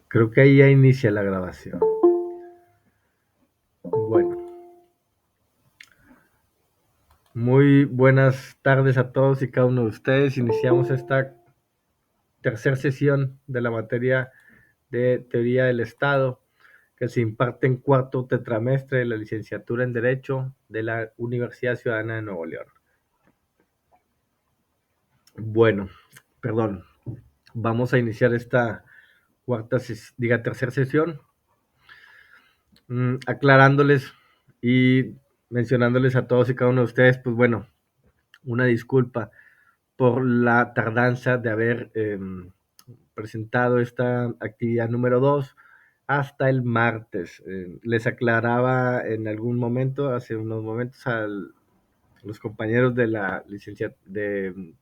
Creo que ahí ya inicia la grabación. Bueno, muy buenas tardes a todos y cada uno de ustedes. Iniciamos esta tercera sesión de la materia de teoría del Estado que se imparte en cuarto tetramestre de la licenciatura en Derecho de la Universidad Ciudadana de Nuevo León. Bueno, perdón, vamos a iniciar esta tercera sesión aclarándoles y mencionándoles a todos y cada uno de ustedes, pues bueno, una disculpa por la tardanza de haber presentado esta actividad número 2 hasta el martes. Les aclaraba en algún momento, hace unos momentos, a los compañeros de la de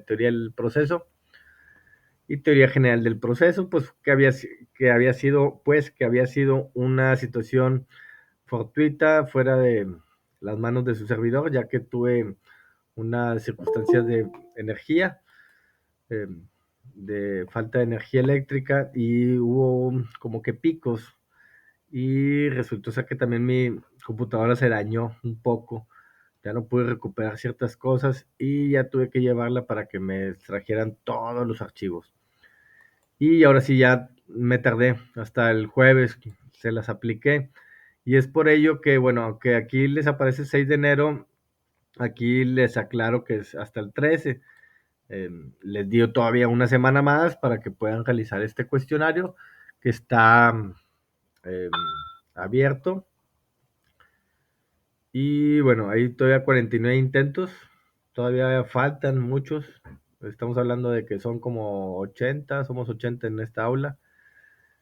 teoría del proceso y teoría general del proceso, pues que había sido una situación fortuita fuera de las manos de su servidor, ya que tuve unas circunstancias de energía, eh, de falta de energía eléctrica y hubo como que picos y resultó ser que también mi computadora se dañó un poco, ya no pude recuperar ciertas cosas y ya tuve que llevarla para que me extrajeran todos los archivos. Y ahora sí ya me tardé hasta el jueves, se las apliqué. Y es por ello que, bueno, aunque aquí les aparece 6 de enero, aquí les aclaro que es hasta el 13. Les dio todavía una semana más para que puedan realizar este cuestionario que está eh, abierto. Y bueno, hay todavía 49 intentos, todavía faltan muchos. Estamos hablando de que son como 80, somos 80 en esta aula.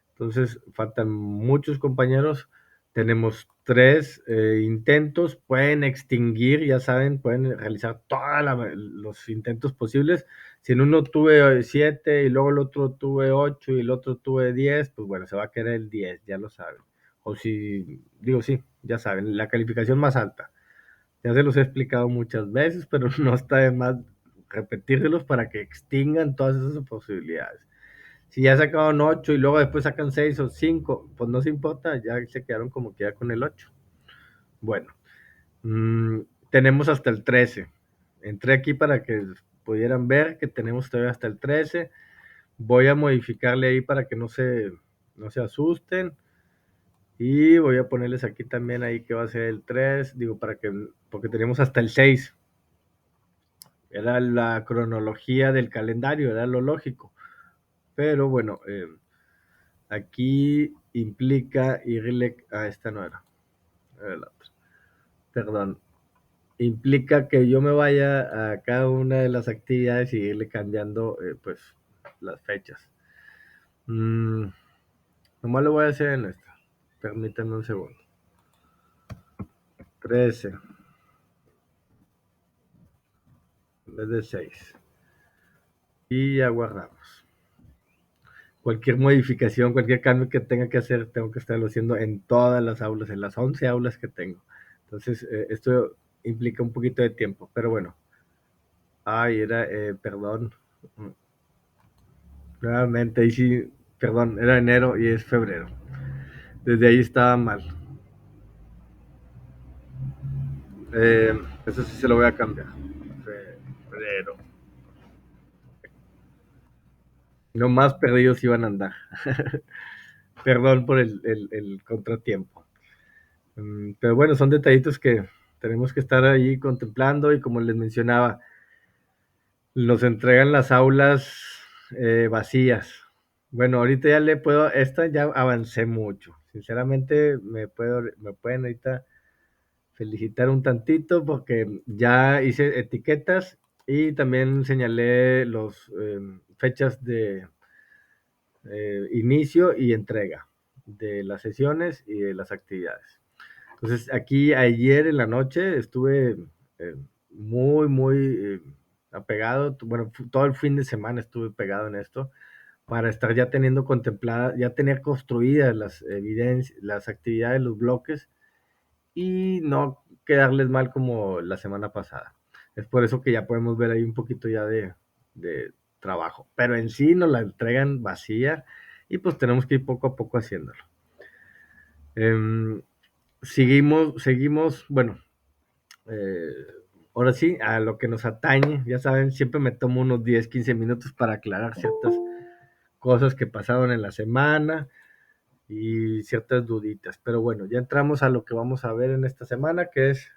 Entonces, faltan muchos compañeros. Tenemos 3 intentos. Pueden extinguir, ya saben, pueden realizar todos los intentos posibles. Si en uno tuve 7 y luego el otro tuve 8 y el otro tuve 10, pues bueno, se va a querer el 10, ya lo saben. O si, digo sí, ya saben, la calificación más alta. Ya se los he explicado muchas veces, pero no está de más repetírselos para que extingan todas esas posibilidades. Si ya sacaron 8 y luego después sacan 6 o 5, pues no se importa, ya se quedaron como que ya con el 8. Bueno, mmm, tenemos hasta el 13. Entré aquí para que pudieran ver que tenemos todavía hasta el 13. Voy a modificarle ahí para que no se asusten. Y voy a ponerles aquí también ahí que va a ser el 3, digo, porque tenemos hasta el 6. Era la cronología del calendario, era lo lógico. Pero bueno, aquí implica irle a esta no era, la otra. Perdón. Implica que yo me vaya a cada una de las actividades y irle cambiando pues las fechas. Nomás lo voy a hacer en esta. Permítanme un segundo. 13 en vez de 6. Y ya guardamos. Cualquier modificación, cualquier cambio que tenga que hacer, tengo que estarlo haciendo en todas las aulas, en las 11 aulas que tengo. Entonces, esto implica un poquito de tiempo, pero bueno. Ay, perdón. Nuevamente, ahí sí, perdón, era enero y es febrero. Desde ahí estaba mal. Eh, Eso sí se lo voy a cambiar. Febrero. No más perdidos iban a andar. Perdón por el contratiempo. Pero bueno, son detallitos que tenemos que estar ahí contemplando y como les mencionaba, nos entregan las aulas vacías. Bueno, ahorita ya esta ya avancé mucho. Sinceramente, me pueden ahorita felicitar un tantito porque ya hice etiquetas y también señalé los fechas de inicio y entrega de las sesiones y de las actividades. Entonces, aquí ayer en la noche estuve eh, muy apegado, bueno, todo el fin de semana estuve pegado en esto para estar ya teniendo contemplada, ya tener construidas las evidencias, las actividades, los bloques y no quedarles mal como la semana pasada. Es por eso que ya podemos ver ahí un poquito ya de trabajo, pero en sí nos la entregan vacía y pues tenemos que ir poco a poco haciéndolo. Seguimos, bueno, eh, ahora sí, a lo que nos atañe. Ya saben, siempre me tomo unos 10, 15 minutos para aclarar ciertas cosas que pasaron en la semana y ciertas duditas. Pero bueno, ya entramos a lo que vamos a ver en esta semana, que es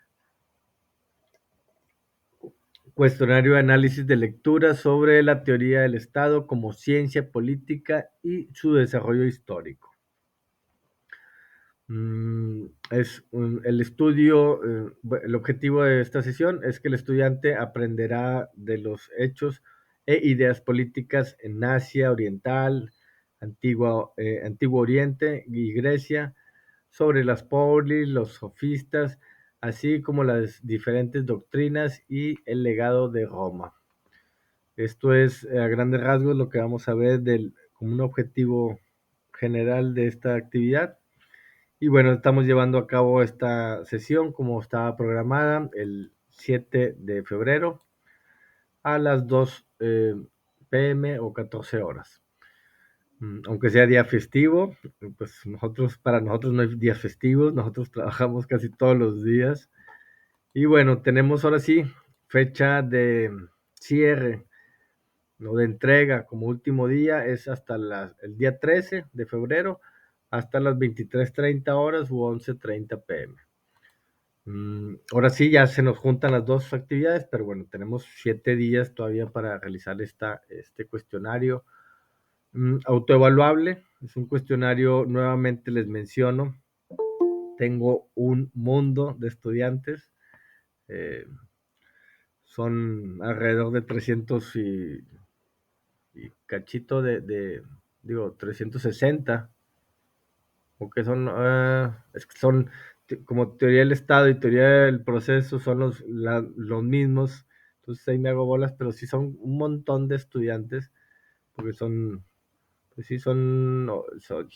cuestionario de análisis de lectura sobre la teoría del Estado como ciencia política y su desarrollo histórico. El estudio, el objetivo de esta sesión es que el estudiante aprenderá de los hechos e ideas políticas en Asia Oriental, Antiguo Oriente y Grecia, sobre las polis, los sofistas, así como las diferentes doctrinas y el legado de Roma. Esto es a grandes rasgos lo que vamos a ver como un objetivo general de esta actividad. Y bueno, estamos llevando a cabo esta sesión como estaba programada el 7 de febrero a las 2 p.m. o 14 horas. Aunque sea día festivo, pues para nosotros no hay días festivos, nosotros trabajamos casi todos los días. Y bueno, tenemos ahora sí fecha de cierre, no de entrega como último día, es hasta el día 13 de febrero, hasta las 23:30 horas u 11:30 p.m. Ahora sí, ya se nos juntan las dos actividades, pero bueno, tenemos 7 días todavía para realizar este cuestionario autoevaluable. Es un cuestionario, nuevamente les menciono, tengo un mundo de estudiantes, eh, son alrededor de 300 y cachito digo, 360, o que son, es que son como teoría del Estado y teoría del proceso, son los mismos, entonces ahí me hago bolas, pero sí son un montón de estudiantes, porque pues sí son, ocho,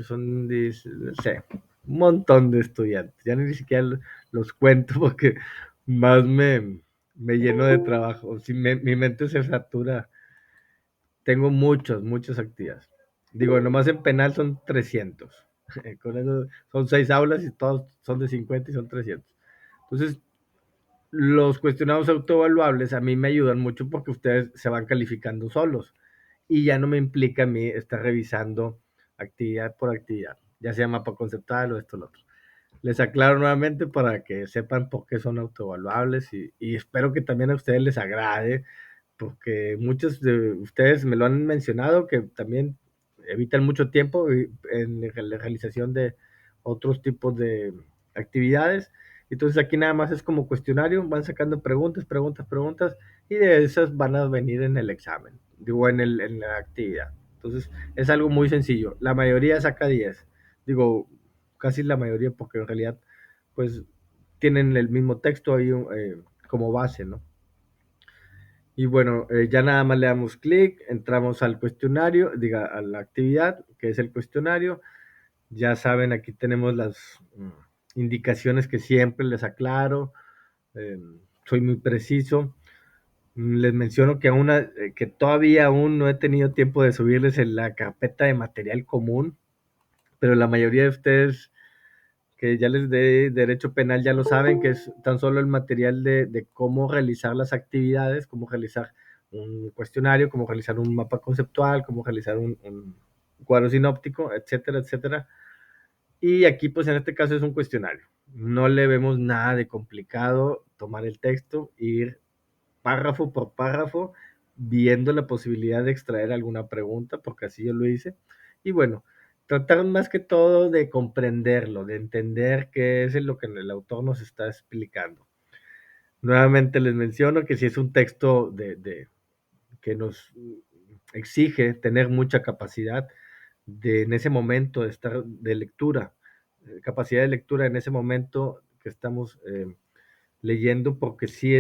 son 10, no sé, un montón de estudiantes, ya ni siquiera los cuento porque más me lleno de trabajo, si mi mente se satura. Tengo muchas actividades. Digo, nomás en penal son 300. Con eso son 6 aulas y todos son de 50 y son 300. Entonces, los cuestionarios autoevaluables a mí me ayudan mucho porque ustedes se van calificando solos y ya no me implica a mí estar revisando actividad por actividad, ya sea mapa conceptual o esto o lo otro. Les aclaro nuevamente para que sepan por qué son autoevaluables y espero que también a ustedes les agrade, porque muchos de ustedes me lo han mencionado, que también evitan mucho tiempo en la realización de otros tipos de actividades. Entonces aquí nada más es como cuestionario, van sacando preguntas, y de esas van a venir en el examen, digo, en la actividad. Entonces es algo muy sencillo. La mayoría saca 10, digo, casi la mayoría, porque en realidad, pues, tienen el mismo texto ahí como base, ¿no? Y bueno, ya nada más le damos clic, entramos al cuestionario, diga, a la actividad, que es el cuestionario. Ya saben, aquí tenemos las indicaciones que siempre les aclaro. eh, Soy muy preciso. Les menciono que, que todavía aún no he tenido tiempo de subirles en la carpeta de material común, pero la mayoría de ustedes que ya les dé derecho penal ya lo saben, que es tan solo el material de cómo realizar las actividades, cómo realizar un cuestionario, cómo realizar un mapa conceptual, cómo realizar un cuadro sinóptico, etcétera, etcétera. Y aquí, pues en este caso es un cuestionario. No le vemos nada de complicado tomar el texto, ir párrafo por párrafo, viendo la posibilidad de extraer alguna pregunta, porque así yo lo hice. Y bueno, tratar más que todo de comprenderlo, de entender qué es lo que el autor nos está explicando. Nuevamente les menciono que si es un texto que nos exige tener mucha capacidad en ese momento de estar de lectura, capacidad de lectura en ese momento que estamos leyendo, porque sí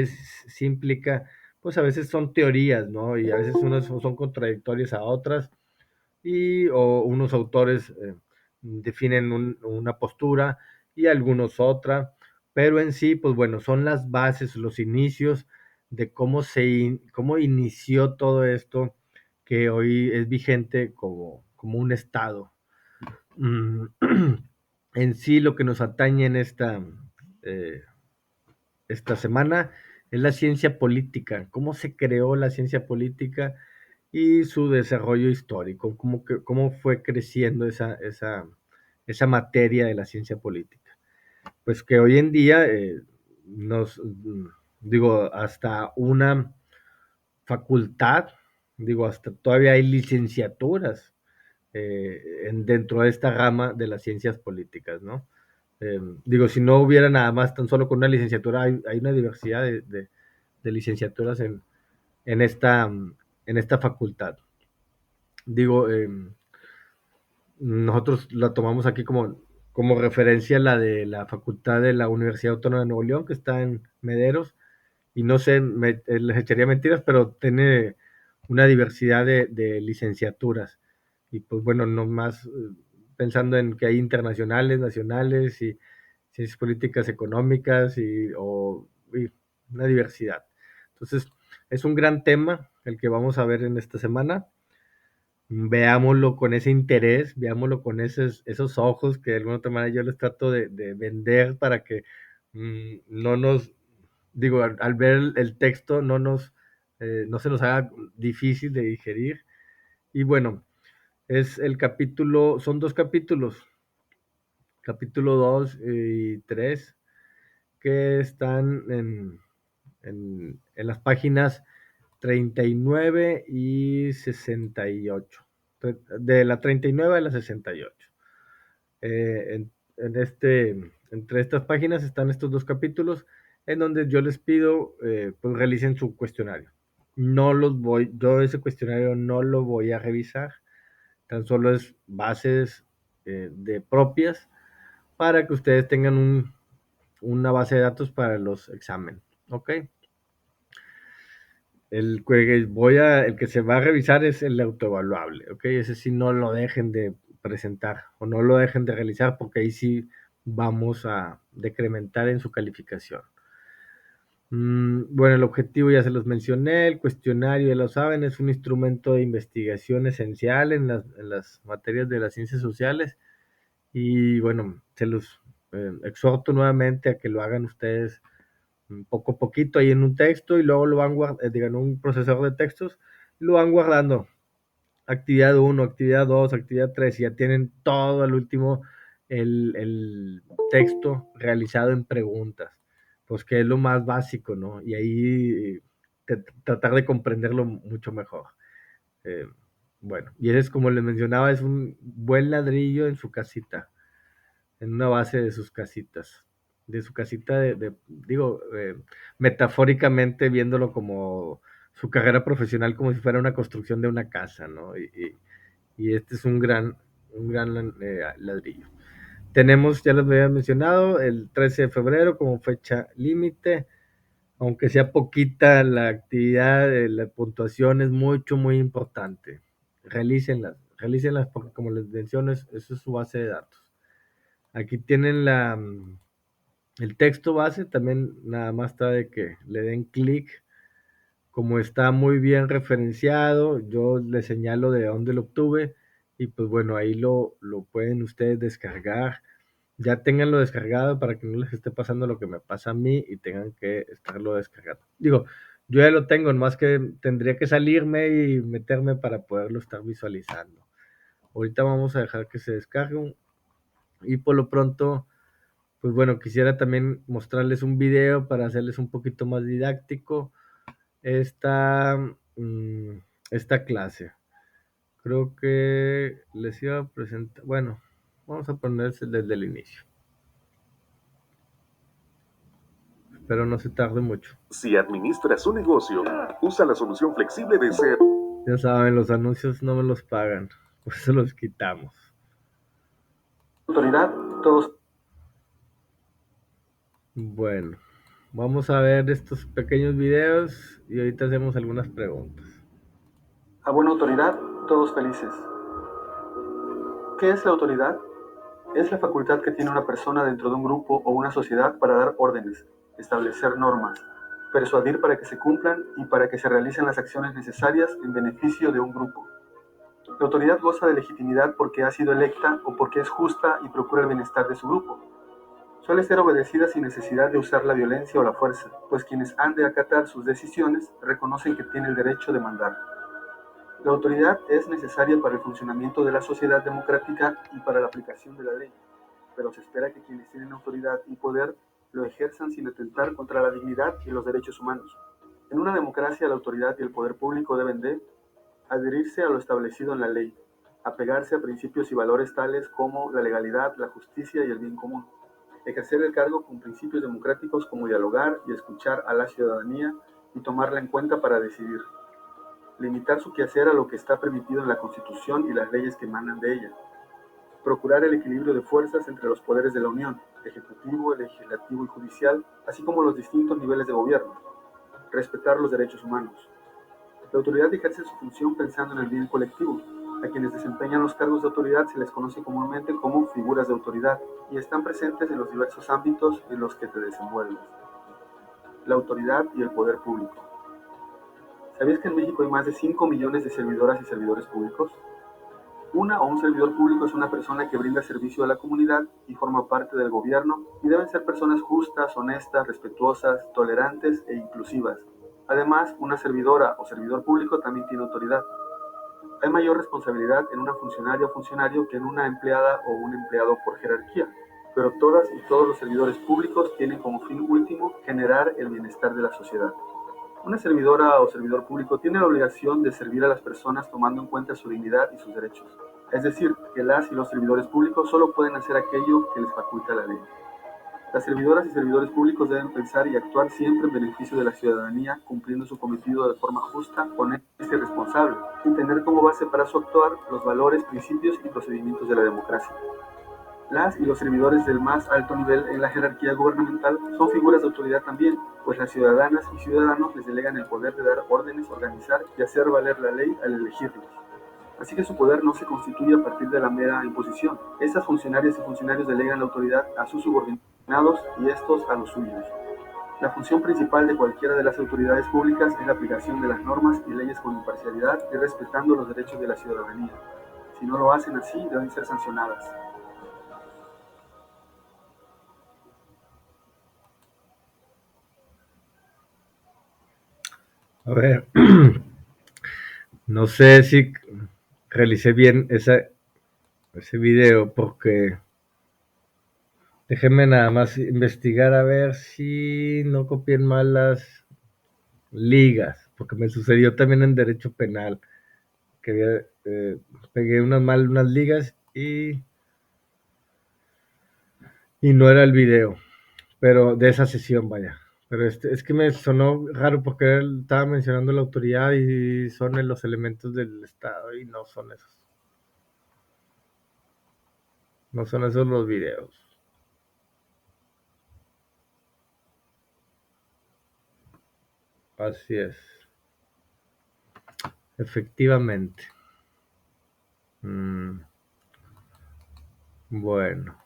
implica, pues a veces son teorías, ¿no? Y a veces unas son contradictorias a otras, o unos autores definen una postura y algunos otra, pero en sí, pues bueno, son las bases, los inicios de cómo inició todo esto que hoy es vigente como un Estado. Mm, En sí, lo que nos atañe en eh, esta semana es la ciencia política, cómo se creó la ciencia política y su desarrollo histórico, cómo fue creciendo esa materia de la ciencia política. Pues que hoy en día digo, hasta una facultad, digo, hasta todavía hay licenciaturas dentro de esta rama de las ciencias políticas, ¿no? Digo, si no hubiera nada más tan solo con una licenciatura, hay una diversidad de licenciaturas en esta facultad. Digo, nosotros la tomamos aquí como referencia la de la facultad de la Universidad Autónoma de Nuevo León, que está en Mederos, y no sé, les echaría mentiras, pero tiene una diversidad de licenciaturas. Y pues bueno, no más pensando en que hay internacionales, nacionales y ciencias políticas económicas y una diversidad. Entonces, es un gran tema el que vamos a ver en esta semana. Veámoslo con ese interés, veámoslo con esos ojos que de alguna otra manera yo les trato de vender para que no nos, digo, al ver el texto no se nos haga difícil de digerir. Y bueno, es el capítulo, son dos capítulos, capítulo 2 y 3 que están en las páginas 39 y 68. De la 39 a la 68. Entre estas páginas están estos dos capítulos en donde yo les pido, pues realicen su cuestionario. Yo ese cuestionario no lo voy a revisar, tan solo es bases de propias para que ustedes tengan una base de datos para los exámenes, ¿ok? El que se va a revisar es el autoevaluable, ¿ok? Ese sí no lo dejen de presentar o no lo dejen de realizar porque ahí sí vamos a decrementar en su calificación. Bueno, el objetivo ya se los mencioné, el cuestionario, ya lo saben, es un instrumento de investigación esencial en las materias de las ciencias sociales y bueno, se los exhorto nuevamente a que lo hagan ustedes poco a poquito ahí en un texto y luego lo van guardando, en un procesador de textos, y lo van guardando. Actividad uno, actividad 2, actividad 3, y ya tienen todo al último el texto realizado en preguntas, pues que es lo más básico, ¿no? Y ahí tratar de comprenderlo mucho mejor. Eh, bueno, y ese es como les mencionaba, es un buen ladrillo en su casita, en una base de sus casitas, de su casita digo, metafóricamente viéndolo como su carrera profesional como si fuera una construcción de una casa, ¿no? Y este es un gran ladrillo. Tenemos, ya les había mencionado, el 13 de febrero como fecha límite, aunque sea poquita la actividad, la puntuación es muy importante. Realícenlas porque como les menciono, eso es su base de datos. Aquí tienen el texto base, también nada más está de que le den clic. Como está muy bien referenciado, yo les señalo de dónde lo obtuve y pues bueno, ahí lo pueden ustedes descargar. Ya tenganlo descargado para que no les esté pasando lo que me pasa a mí y tengan que estarlo descargando. Digo, yo ya lo tengo, más que tendría que salirme y meterme para poderlo estar visualizando. Ahorita vamos a dejar que se descargue y por lo pronto pues bueno, quisiera también mostrarles un video para hacerles un poquito más didáctico esta, mm, esta clase. Creo que les iba a presentar, bueno, vamos a ponerse desde el inicio. Espero no se tarde mucho. Si administras un negocio, usa la solución flexible de ser. Ya saben, los anuncios no me los pagan, por eso los quitamos. Autoridad, todos. Bueno, vamos a ver estos pequeños videos y ahorita hacemos algunas preguntas. A buena autoridad, todos felices. ¿Qué es la autoridad? Es la facultad que tiene una persona dentro de un grupo o una sociedad para dar órdenes, establecer normas, persuadir para que se cumplan y para que se realicen las acciones necesarias en beneficio de un grupo. La autoridad goza de legitimidad porque ha sido electa o porque es justa y procura el bienestar de su grupo. Suele ser obedecida sin necesidad de usar la violencia o la fuerza, pues quienes han de acatar sus decisiones reconocen que tiene el derecho de mandar. La autoridad es necesaria para el funcionamiento de la sociedad democrática y para la aplicación de la ley, pero se espera que quienes tienen autoridad y poder lo ejerzan sin atentar contra la dignidad y los derechos humanos. En una democracia, la autoridad y el poder público deben de adherirse a lo establecido en la ley, apegarse a principios y valores tales como la legalidad, la justicia y el bien común, ejercer el cargo con principios democráticos como dialogar y escuchar a la ciudadanía y tomarla en cuenta para decidir, limitar su quehacer a lo que está permitido en la Constitución y las leyes que emanan de ella, procurar el equilibrio de fuerzas entre los poderes de la Unión, ejecutivo, legislativo y judicial, así como los distintos niveles de gobierno, respetar los derechos humanos. La autoridad ejerce su función pensando en el bien colectivo. A quienes desempeñan los cargos de autoridad se les conoce comúnmente como figuras de autoridad y están presentes en los diversos ámbitos en los que te desenvuelves. La autoridad y el poder público. ¿Sabías que en México hay más de 5 millones de servidoras y servidores públicos? Una o un servidor público es una persona que brinda servicio a la comunidad y forma parte del gobierno y deben ser personas justas, honestas, respetuosas, tolerantes e inclusivas. Además, una servidora o servidor público también tiene autoridad. Hay mayor responsabilidad en una funcionaria o funcionario que en una empleada o un empleado por jerarquía, pero todas y todos los servidores públicos tienen como fin último generar el bienestar de la sociedad. Una servidora o servidor público tiene la obligación de servir a las personas tomando en cuenta su dignidad y sus derechos. Es decir, que las y los servidores públicos solo pueden hacer aquello que les faculta la ley. Las servidoras y servidores públicos deben pensar y actuar siempre en beneficio de la ciudadanía, cumpliendo su cometido de forma justa, honesta y responsable, y tener como base para su actuar los valores, principios y procedimientos de la democracia. Las y los servidores del más alto nivel en la jerarquía gubernamental son figuras de autoridad también, pues las ciudadanas y ciudadanos les delegan el poder de dar órdenes, organizar y hacer valer la ley al elegirlos. Así que su poder no se constituye a partir de la mera imposición. Estas funcionarias y funcionarios delegan la autoridad a sus subordinados y estos a los suyos. La función principal de cualquiera de las autoridades públicas es la aplicación de las normas y leyes con imparcialidad y respetando los derechos de la ciudadanía. Si no lo hacen así, deben ser sancionadas. A ver, no sé si realicé bien ese video porque déjenme nada más investigar a ver si no copié mal las ligas, porque me sucedió también en derecho penal, que pegué unas ligas y no era el video, pero de esa sesión, vaya. Pero es que me sonó raro porque él estaba mencionando la autoridad y son los elementos del Estado y no son esos. No son esos los videos. Así es. Efectivamente. Mm, bueno,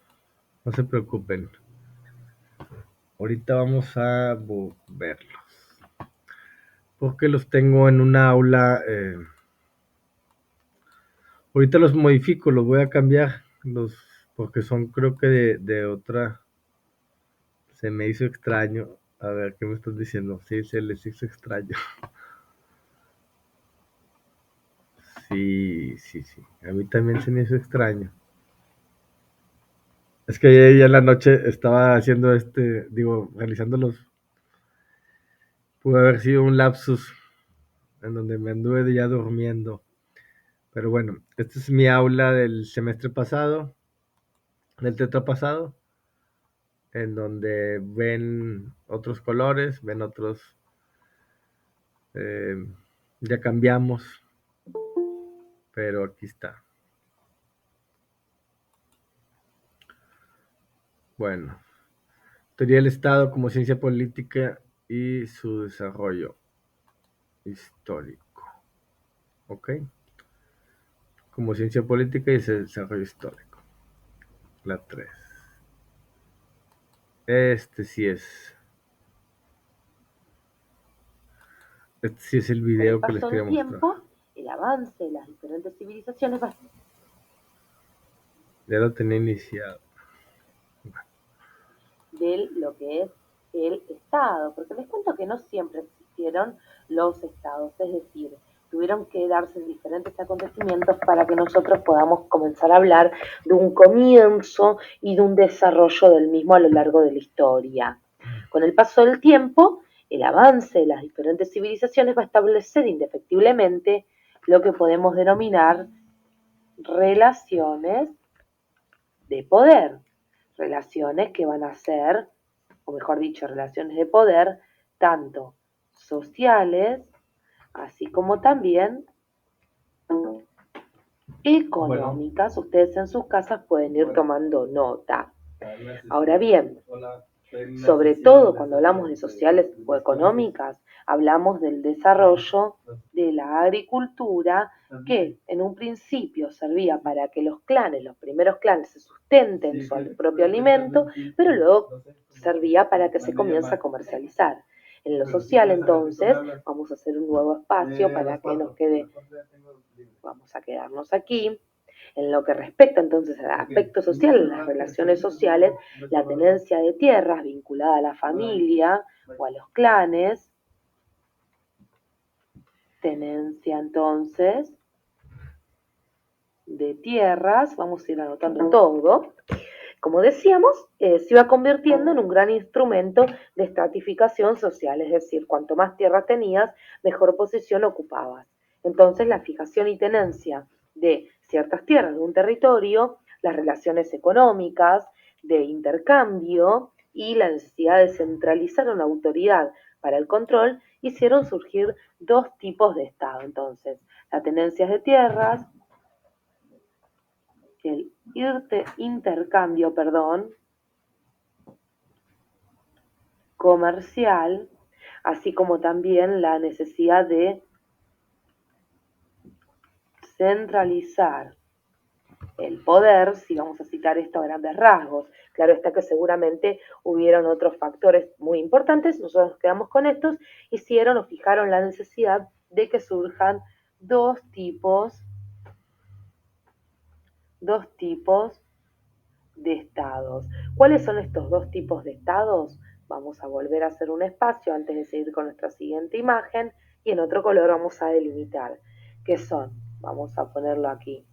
no se preocupen. Ahorita vamos a verlos. Porque los tengo en una aula. Ahorita los modifico, los voy a cambiar. Porque son creo que de otra. Se me hizo extraño. A ver, ¿qué me estás diciendo? Sí, se les hizo extraño. Sí, sí, sí. A mí también se me hizo extraño. Es que ayer ya en la noche estaba haciendo realizando pudo haber sido un lapsus en donde me anduve ya durmiendo. Pero bueno, esta es mi aula del semestre pasado, del tetrapasado, en donde ven otros colores, ven otros, eh, ya cambiamos, pero aquí está. Bueno, teoría del Estado como ciencia política y su desarrollo histórico. ¿Ok? Como ciencia política y su desarrollo histórico. La 3. Este sí es. Este sí es el Con el video que les paso quería del mostrar. tiempo, el avance de las diferentes civilizaciones va Ya lo tenía iniciado. de lo que es el Estado, porque les cuento que no siempre existieron los estados, es decir, tuvieron que darse diferentes acontecimientos para que nosotros podamos comenzar a hablar de un comienzo y de un desarrollo del mismo a lo largo de la historia. Con el paso del tiempo, el avance de las diferentes civilizaciones va a establecer indefectiblemente lo que podemos denominar relaciones de poder, relaciones que van a ser, o mejor dicho, relaciones de poder, tanto sociales, así como también económicas. Bueno, ustedes en sus casas pueden ir tomando nota. Ahora bien, sobre todo cuando hablamos de sociales o económicas, hablamos del desarrollo de la agricultura que en un principio servía para que los clanes, los primeros clanes, se sustenten su propio alimento, pero luego servía para que se comience a comercializar. En lo social, entonces, vamos a hacer un nuevo espacio para que nos quede, vamos a quedarnos aquí. En lo que respecta entonces al aspecto social, las relaciones sociales, la tenencia de tierras vinculada a la familia o a los clanes, tenencia entonces de tierras, vamos a ir anotando todo, como decíamos, se iba convirtiendo en un gran instrumento de estratificación social, es decir, cuanto más tierras tenías, mejor posición ocupabas. Entonces, la fijación y tenencia de ciertas tierras de un territorio, las relaciones económicas, de intercambio y la necesidad de centralizar una autoridad para el control hicieron surgir dos tipos de Estado. Entonces, la tenencia de tierras, el intercambio, comercial, así como también la necesidad de centralizar el poder, si vamos a citar esto a grandes rasgos. Claro está que seguramente hubieron otros factores muy importantes, nosotros nos quedamos con estos, hicieron o fijaron la necesidad de que surjan dos tipos de estados. ¿Cuáles son estos dos tipos de estados? Vamos a volver a hacer un espacio antes de seguir con nuestra siguiente imagen y en otro color vamos a delimitar. ¿Qué son? Vamos a ponerlo aquí.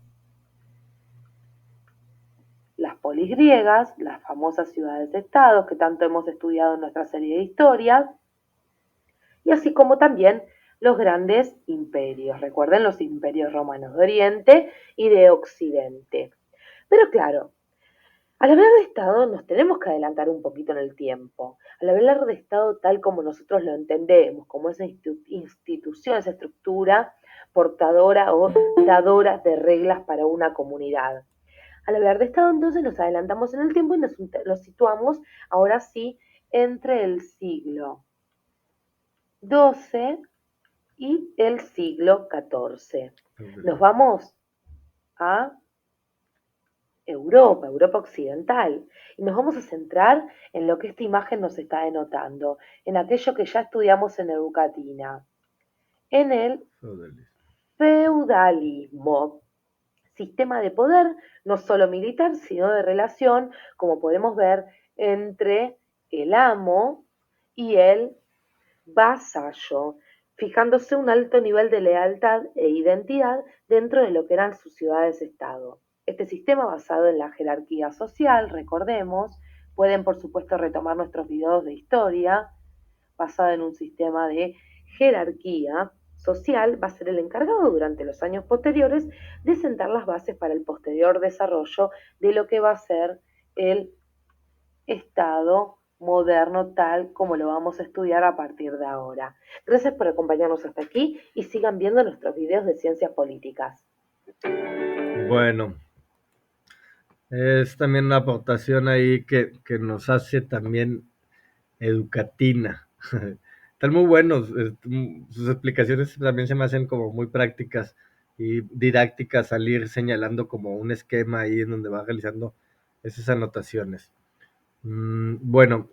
Las polis griegas, las famosas ciudades-estados que tanto hemos estudiado en nuestra serie de historia, y así como también los grandes imperios. Recuerden los imperios romanos de Oriente y de Occidente. Pero claro, al hablar de Estado nos tenemos que adelantar un poquito en el tiempo. Al hablar de Estado tal como nosotros lo entendemos, como esa institución, esa estructura portadora o dadora de reglas para una comunidad. Al hablar de Estado entonces nos adelantamos en el tiempo y nos situamos ahora sí entre el siglo XII y el siglo XIV. Nos vamos a Europa, Europa occidental. Y nos vamos a centrar en lo que esta imagen nos está denotando, en aquello que ya estudiamos en Educatina, en el feudalismo, sistema de poder no solo militar, sino de relación, como podemos ver, entre el amo y el vasallo, fijándose un alto nivel de lealtad e identidad dentro de lo que eran sus ciudades-estado. Este sistema basado en la jerarquía social, recordemos, pueden por supuesto retomar nuestros videos de historia, basado en un sistema de jerarquía social, va a ser el encargado durante los años posteriores de sentar las bases para el posterior desarrollo de lo que va a ser el Estado moderno tal como lo vamos a estudiar a partir de ahora. Gracias por acompañarnos hasta aquí y sigan viendo nuestros videos de ciencias políticas. Bueno, es también una aportación ahí que nos hace también Educatina. Están muy buenos, sus explicaciones también se me hacen como muy prácticas y didácticas al ir señalando como un esquema ahí en donde va realizando esas anotaciones. Bueno,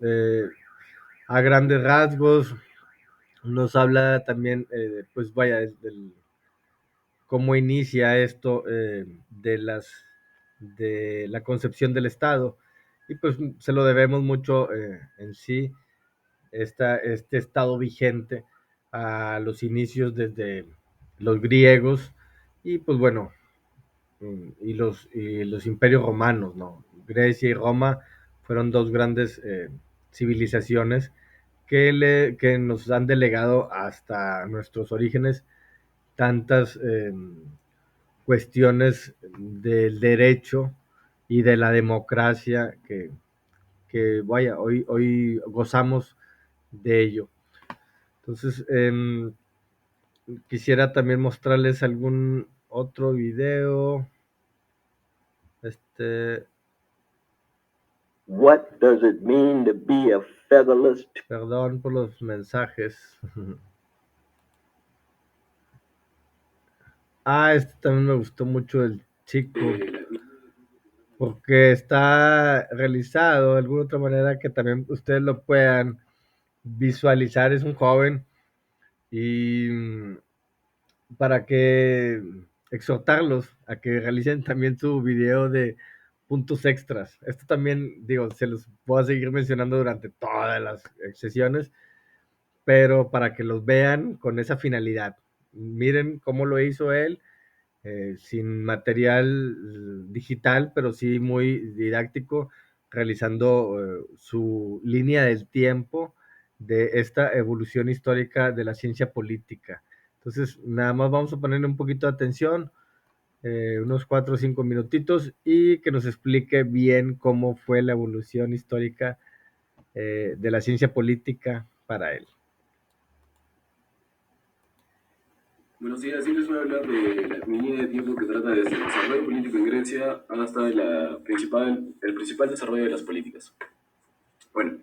a grandes rasgos, nos habla también, pues vaya, cómo inicia esto de la concepción del Estado. Y pues se lo debemos mucho en sí, este Estado vigente, a los inicios desde los griegos y pues bueno, y los imperios romanos, ¿no? Grecia y Roma fueron dos grandes civilizaciones que nos han delegado hasta nuestros orígenes tantas cuestiones del derecho y de la democracia que vaya, hoy gozamos de ello. Entonces, quisiera también mostrarles algún otro video. What does it mean to be a Federalist? Perdón por los mensajes. Este también me gustó mucho el chico, porque está realizado de alguna otra manera que también ustedes lo puedan visualizar. Es un joven y para que exhortarlos a que realicen también su video de puntos extras. Esto también, digo, se los voy a seguir mencionando durante todas las sesiones, pero para que los vean con esa finalidad. Miren cómo lo hizo él, sin material digital, pero sí muy didáctico, realizando su línea del tiempo de esta evolución histórica de la ciencia política. Entonces, nada más vamos a ponerle un poquito de atención, unos 4 o 5 minutitos, y que nos explique bien cómo fue la evolución histórica de la ciencia política para él. Buenos días, yo les voy a hablar de mi línea de tiempo que trata desde el desarrollo político en Grecia hasta el principal desarrollo de las políticas. Bueno,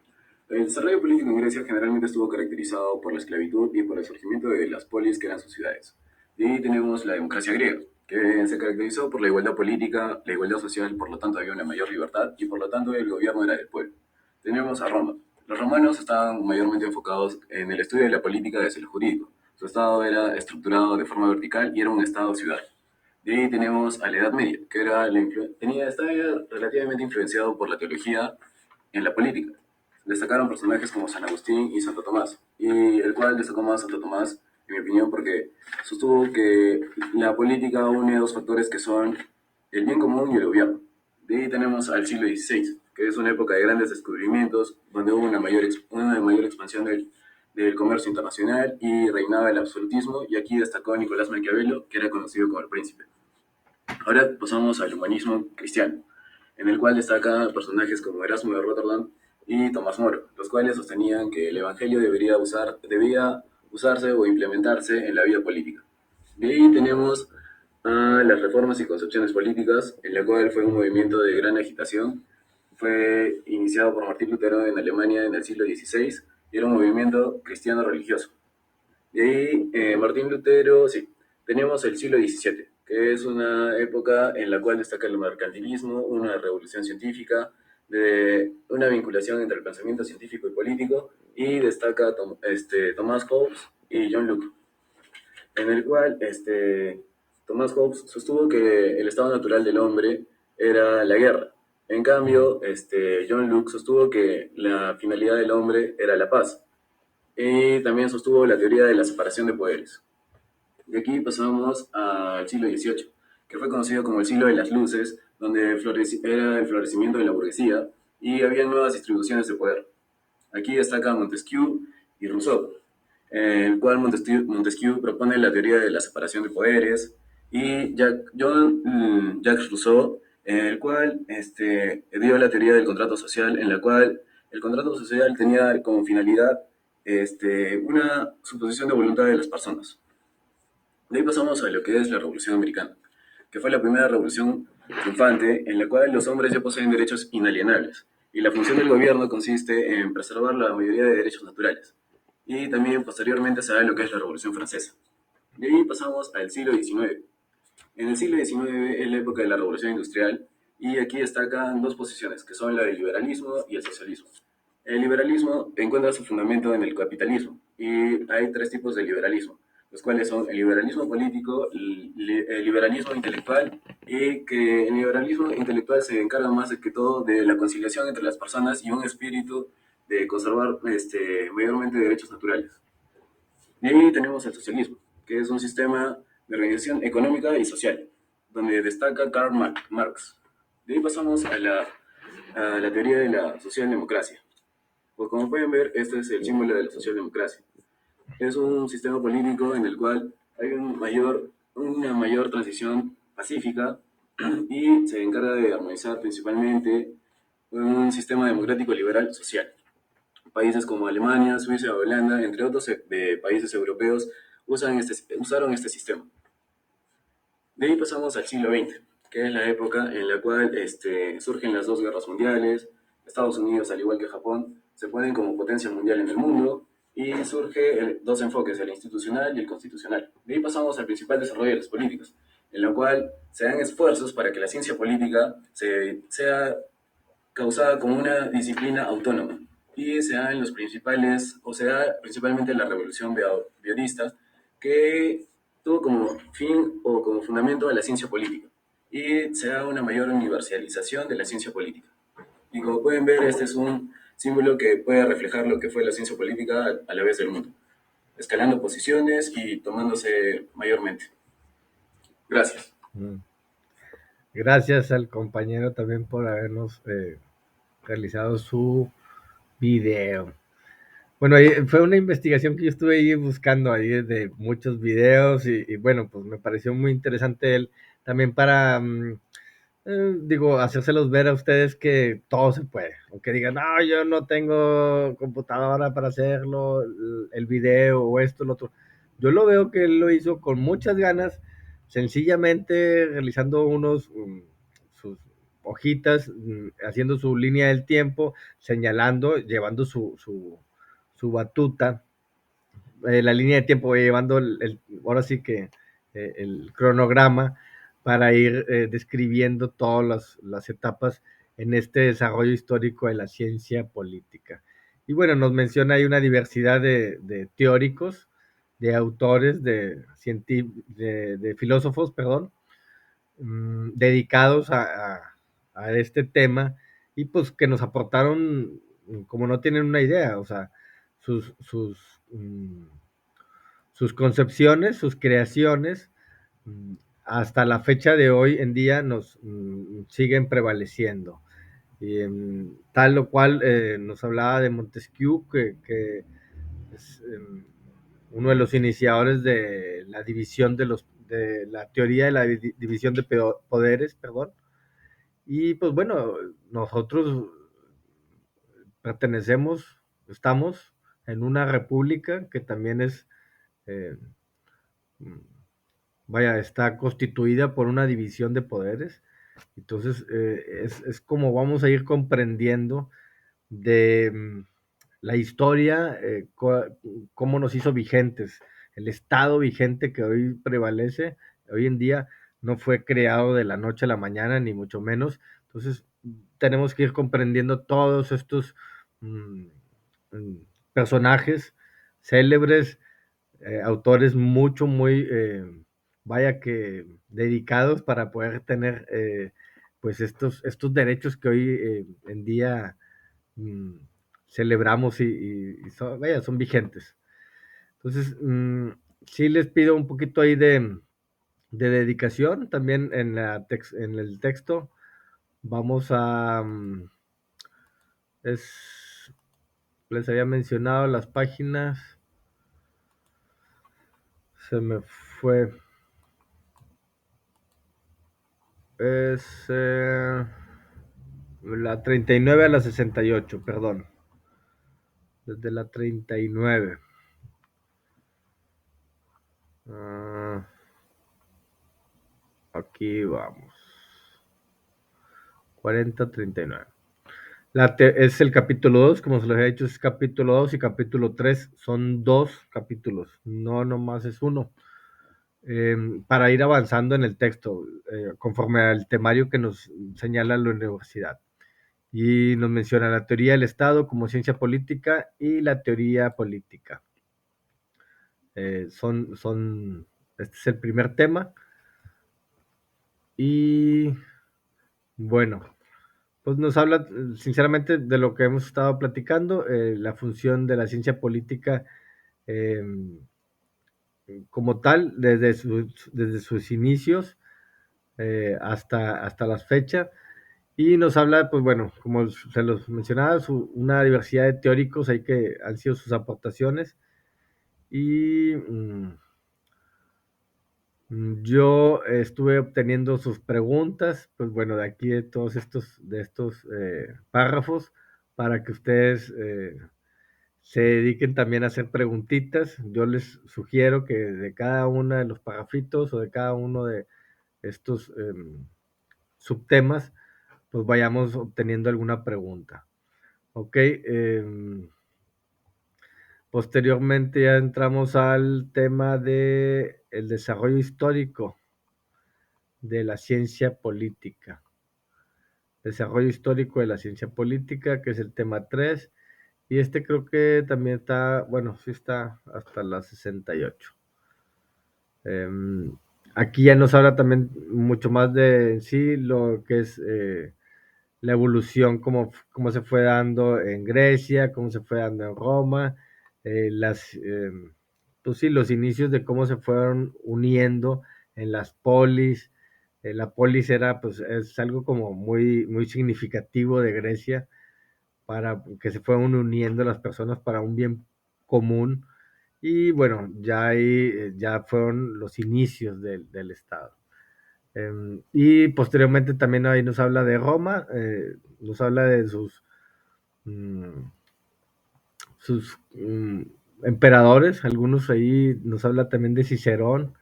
el desarrollo político en Grecia generalmente estuvo caracterizado por la esclavitud y por el surgimiento de las polis, que eran sus ciudades. Y ahí tenemos la democracia griega, que se caracterizó por la igualdad política, la igualdad social, por lo tanto había una mayor libertad y por lo tanto el gobierno era del pueblo. Tenemos a Roma. Los romanos estaban mayormente enfocados en el estudio de la política desde el jurídico. Su estado era estructurado de forma vertical y era un estado-ciudad. De ahí tenemos a la Edad Media, que estaba relativamente influenciado por la teología en la política. Destacaron personajes como San Agustín y Santo Tomás, y el cual destacó más Santo Tomás, en mi opinión, porque sostuvo que la política une dos factores que son el bien común y el gobierno. De ahí tenemos al siglo XVI, que es una época de grandes descubrimientos, donde hubo una mayor expansión del comercio internacional y reinaba el absolutismo, y aquí destacó Nicolás Maquiavelo, que era conocido como el príncipe. Ahora pasamos al humanismo cristiano, en el cual destacan personajes como Erasmo de Rotterdam y Tomás Moro, los cuales sostenían que el evangelio debía usarse o implementarse en la vida política. De ahí tenemos a las reformas y concepciones políticas, en la cual fue un movimiento de gran agitación. Fue iniciado por Martín Lutero en Alemania en el siglo XVI y era un movimiento cristiano religioso. De ahí, Martín Lutero, sí, tenemos el siglo XVII, que es una época en la cual destaca el mercantilismo, una revolución científica, de una vinculación entre el pensamiento científico y político, y destaca Thomas Hobbes y John Locke, en el cual Thomas Hobbes sostuvo que el estado natural del hombre era la guerra. En cambio, John Locke sostuvo que la finalidad del hombre era la paz. Y también sostuvo la teoría de la separación de poderes. De aquí pasamos al siglo XVIII, que fue conocido como el siglo de las luces, donde era el florecimiento de la burguesía y había nuevas distribuciones de poder. Aquí destacan Montesquieu y Rousseau, el cual Montesquieu propone la teoría de la separación de poderes, y Jacques Rousseau, el cual dio la teoría del contrato social, en la cual el contrato social tenía como finalidad una suposición de voluntad de las personas. De ahí pasamos a lo que es la Revolución Americana, que fue la primera revolución triunfante en la cual los hombres ya poseen derechos inalienables, y la función del gobierno consiste en preservar la mayoría de derechos naturales. Y también posteriormente se da lo que es la Revolución Francesa. De ahí pasamos al siglo XIX. En el siglo XIX es la época de la Revolución Industrial, y aquí destacan dos posiciones, que son la del liberalismo y el socialismo. El liberalismo encuentra su fundamento en el capitalismo, Y hay tres tipos de liberalismo, los cuales son el liberalismo político, el liberalismo intelectual, y que el liberalismo intelectual se encarga más de que todo de la conciliación entre las personas y un espíritu de conservar mayormente derechos naturales. Y ahí tenemos el socialismo, que es un sistema de organización económica y social, donde destaca Karl Marx. De ahí pasamos a la teoría de la socialdemocracia. Pues como pueden ver, este es el símbolo de la socialdemocracia. Es un sistema político en el cual hay una mayor transición pacífica y se encarga de armonizar principalmente un sistema democrático liberal social. Países como Alemania, Suiza, Holanda, entre otros de países europeos, usaron este sistema. De ahí pasamos al siglo XX, que es la época en la cual surgen las dos guerras mundiales. Estados Unidos, al igual que Japón, se ponen como potencia mundial en el mundo y surge dos enfoques, el institucional y el constitucional. De ahí pasamos al principal desarrollo de las políticas, en la cual se dan esfuerzos para que la ciencia política sea causada como una disciplina autónoma y se da en los principales, o se da principalmente en la revolución biodista, que tuvo como fin o como fundamento a la ciencia política y se da una mayor universalización de la ciencia política. Y como pueden ver, este es un símbolo que puede reflejar lo que fue la ciencia política a la vez del mundo, escalando posiciones y tomándose mayormente. Gracias. Gracias al compañero también por habernos realizado su video. Bueno, fue una investigación que yo estuve ahí buscando ahí de muchos videos y bueno, pues me pareció muy interesante él también para, digo, hacérselos ver a ustedes que todo se puede, aunque digan, no, yo no tengo computadora para hacerlo, el video o esto, lo otro. Yo lo veo que él lo hizo con muchas ganas, sencillamente realizando sus hojitas, haciendo su línea del tiempo, señalando, llevando su batuta, la línea de tiempo, llevando ahora sí que el cronograma para ir describiendo todas las etapas en este desarrollo histórico de la ciencia política. Y bueno, nos menciona ahí una diversidad de teóricos, de autores, de filósofos, perdón, dedicados a este tema y pues que nos aportaron, como no tienen una idea, o sea, sus, sus, sus concepciones, sus creaciones, hasta la fecha de hoy en día nos siguen prevaleciendo. Y, tal lo cual nos hablaba de Montesquieu, que es uno de los iniciadores de la división de la teoría de la división de poderes, perdón. Y pues bueno, nosotros estamos en una república que también eh, está constituida por una división de poderes. Entonces, es como vamos a ir comprendiendo de la historia, cómo nos hizo vigentes. El estado vigente que hoy prevalece, hoy en día, no fue creado de la noche a la mañana, ni mucho menos. Entonces, tenemos que ir comprendiendo todos estos mm, mm, personajes célebres, autores muy, vaya que dedicados para poder tener pues estos derechos que hoy en día mm, celebramos y son vigentes. Entonces, sí les pido un poquito ahí de dedicación también en el texto. Vamos a, les había mencionado las páginas, se me fue. Es la 39 a la 68, perdón. Desde la 39. Aquí vamos. 40-39. Es el capítulo 2, como se les he dicho, es capítulo 2 y capítulo 3. Son dos capítulos, no nomás es uno. Para ir avanzando en el texto, conforme al temario que nos señala la universidad. Y nos menciona la teoría del Estado como ciencia política y la teoría política. Este es el primer tema. Y bueno, pues nos habla sinceramente de lo que hemos estado platicando, la función de la ciencia política eh, como tal, desde sus inicios hasta las fechas. Y nos habla, pues bueno, como se los mencionaba, una diversidad de teóricos ahí que han sido sus aportaciones. Y yo estuve obteniendo sus preguntas, pues bueno, de aquí de estos párrafos, para que ustedes se dediquen también a hacer preguntitas. Yo les sugiero que de cada uno de los párrafitos o de cada uno de estos subtemas, pues vayamos obteniendo alguna pregunta. Ok, posteriormente ya entramos al tema de el desarrollo histórico de la ciencia política. Desarrollo histórico de la ciencia política, que es el tema 3. Y este creo que también está, bueno, sí está hasta la 68. Aquí ya nos habla también mucho más de sí lo que es la evolución, cómo se fue dando en Grecia, cómo se fue dando en Roma, pues sí, los inicios de cómo se fueron uniendo en las polis. La polis era, pues, es algo como muy significativo de Grecia, para que se fueron uniendo las personas para un bien común. Y bueno, ya ahí ya fueron los inicios del Estado. Y posteriormente también ahí nos habla de Roma, nos habla de mm, sus emperadores, algunos ahí nos habla también de Cicerón,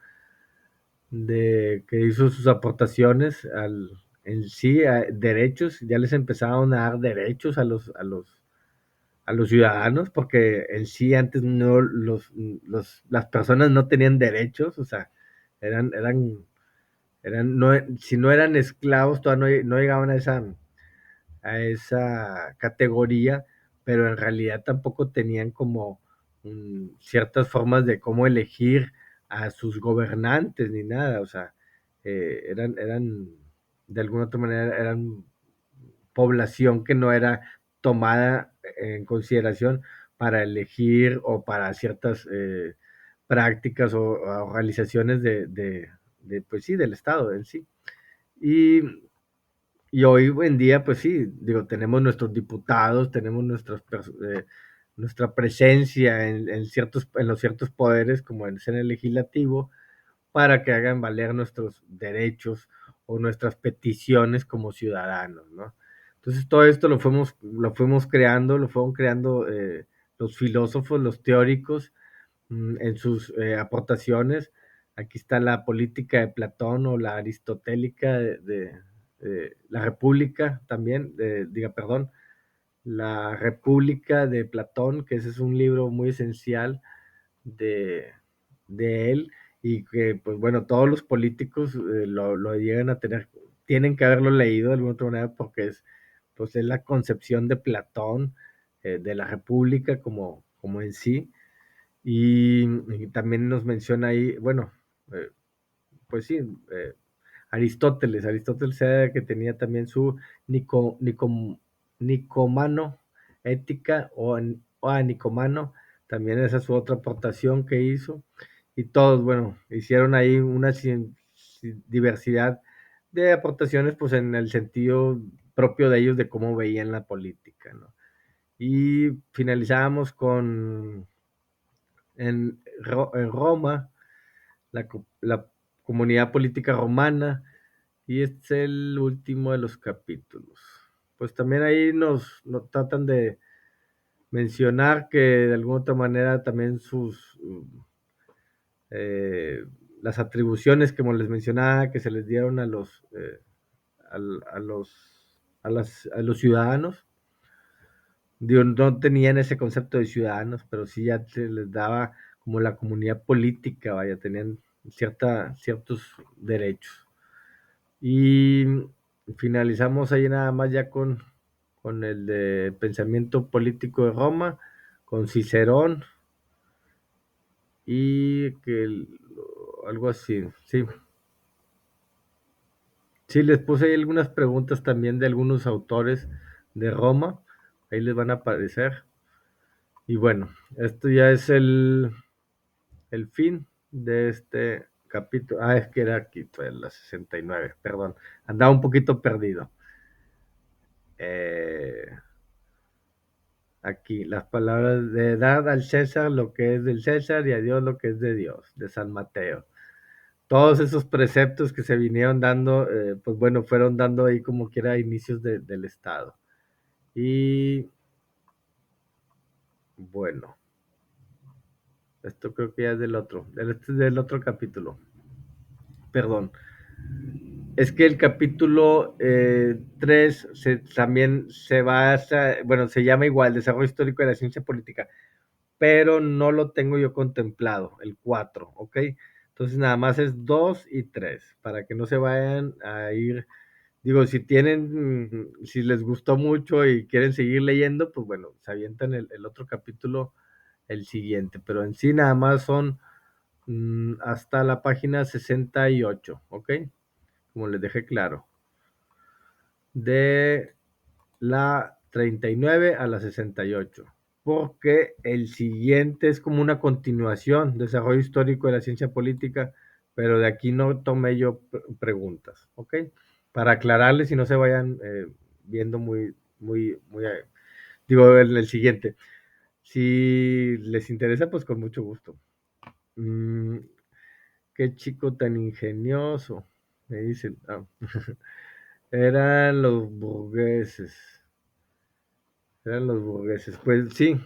de que hizo sus aportaciones en sí a derechos, ya les empezaron a dar derechos a los ciudadanos, porque en sí antes no las personas no tenían derechos, o sea, eran, eran, no, si no eran esclavos, todavía no llegaban a esa categoría, pero en realidad tampoco tenían como ciertas formas de cómo elegir a sus gobernantes ni nada, o sea, eran, de alguna otra manera, eran población que no era tomada en consideración para elegir o para ciertas prácticas o organizaciones pues sí, del Estado en sí. Y y hoy en día, pues sí, digo, tenemos nuestros diputados, tenemos nuestra presencia en los ciertos poderes, como en el legislativo, para que hagan valer nuestros derechos o nuestras peticiones como ciudadanos, ¿no? Entonces, todo esto lo fuimos creando, lo fueron creando los filósofos, los teóricos, en sus aportaciones. Aquí está la política de Platón o la aristotélica de la República también, perdón, la República de Platón, que ese es un libro muy esencial de, de él y que, pues bueno, todos los políticos lo llegan a tener, tienen que haberlo leído de alguna otra manera porque pues es la concepción de Platón de la República como en sí. Y también nos menciona ahí, bueno, eh, pues sí, Aristóteles era que tenía también su Nicomano ética o Nicomano, también esa es su otra aportación que hizo. Y todos, bueno, hicieron ahí una diversidad de aportaciones, pues en el sentido propio de ellos de cómo veían la política, ¿no? Y finalizamos en Roma, la comunidad política romana, y este es el último de los capítulos. Pues también ahí nos tratan de mencionar que de alguna otra manera también eh, las atribuciones, como les mencionaba, que se les dieron a los ciudadanos. Digo, no tenían ese concepto de ciudadanos, pero sí ya se les daba como la comunidad política, vaya, tenían ciertos derechos. Y finalizamos ahí nada más ya con el de pensamiento político de Roma, con Cicerón y algo así, sí. Sí, les puse ahí algunas preguntas también de algunos autores de Roma, ahí les van a aparecer. Y bueno, esto ya es el fin de este capítulo. Ah, es que era aquí, fue la 69, perdón, andaba un poquito perdido. Eh, Aquí, las palabras de dar al César lo que es del César y a Dios lo que es de Dios, de San Mateo. Todos esos preceptos que se vinieron dando, pues bueno, fueron dando ahí como quiera inicios del Estado. Y bueno, esto creo que ya es este es del otro capítulo. Perdón. Es que el capítulo 3 también se basa, bueno, se llama igual, Desarrollo Histórico de la Ciencia Política, pero no lo tengo yo contemplado, el 4, ¿ok? Entonces nada más es 2 y 3, para que no se vayan a ir. Digo, si tienen, si les gustó mucho y quieren seguir leyendo, pues bueno, se avientan el otro capítulo, el siguiente, pero en sí nada más son hasta la página 68, ¿ok? Como les dejé claro. De la 39 a la 68, porque el siguiente es como una continuación, desarrollo histórico de la ciencia política, pero de aquí no tomé yo preguntas, ¿ok? Para aclararles y no se vayan viendo digo, el siguiente. Si les interesa, pues con mucho gusto. Qué chico tan ingenioso, me dicen. Ah. Eran los burgueses. Eran los burgueses. Pues sí,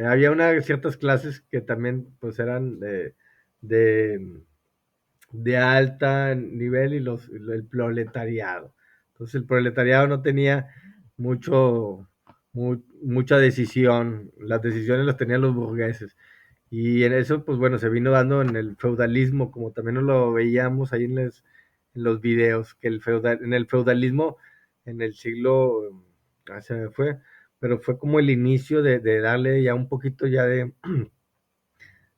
había ciertas clases que también pues eran de, de alta nivel y el proletariado. Entonces el proletariado no tenía mucha decisión, las decisiones las tenían los burgueses. Y en eso, pues bueno, se vino dando en el feudalismo, como también nos lo veíamos ahí en los videos, que en el feudalismo, en el siglo, se me fue, pero fue como el inicio de darle ya un poquito ya de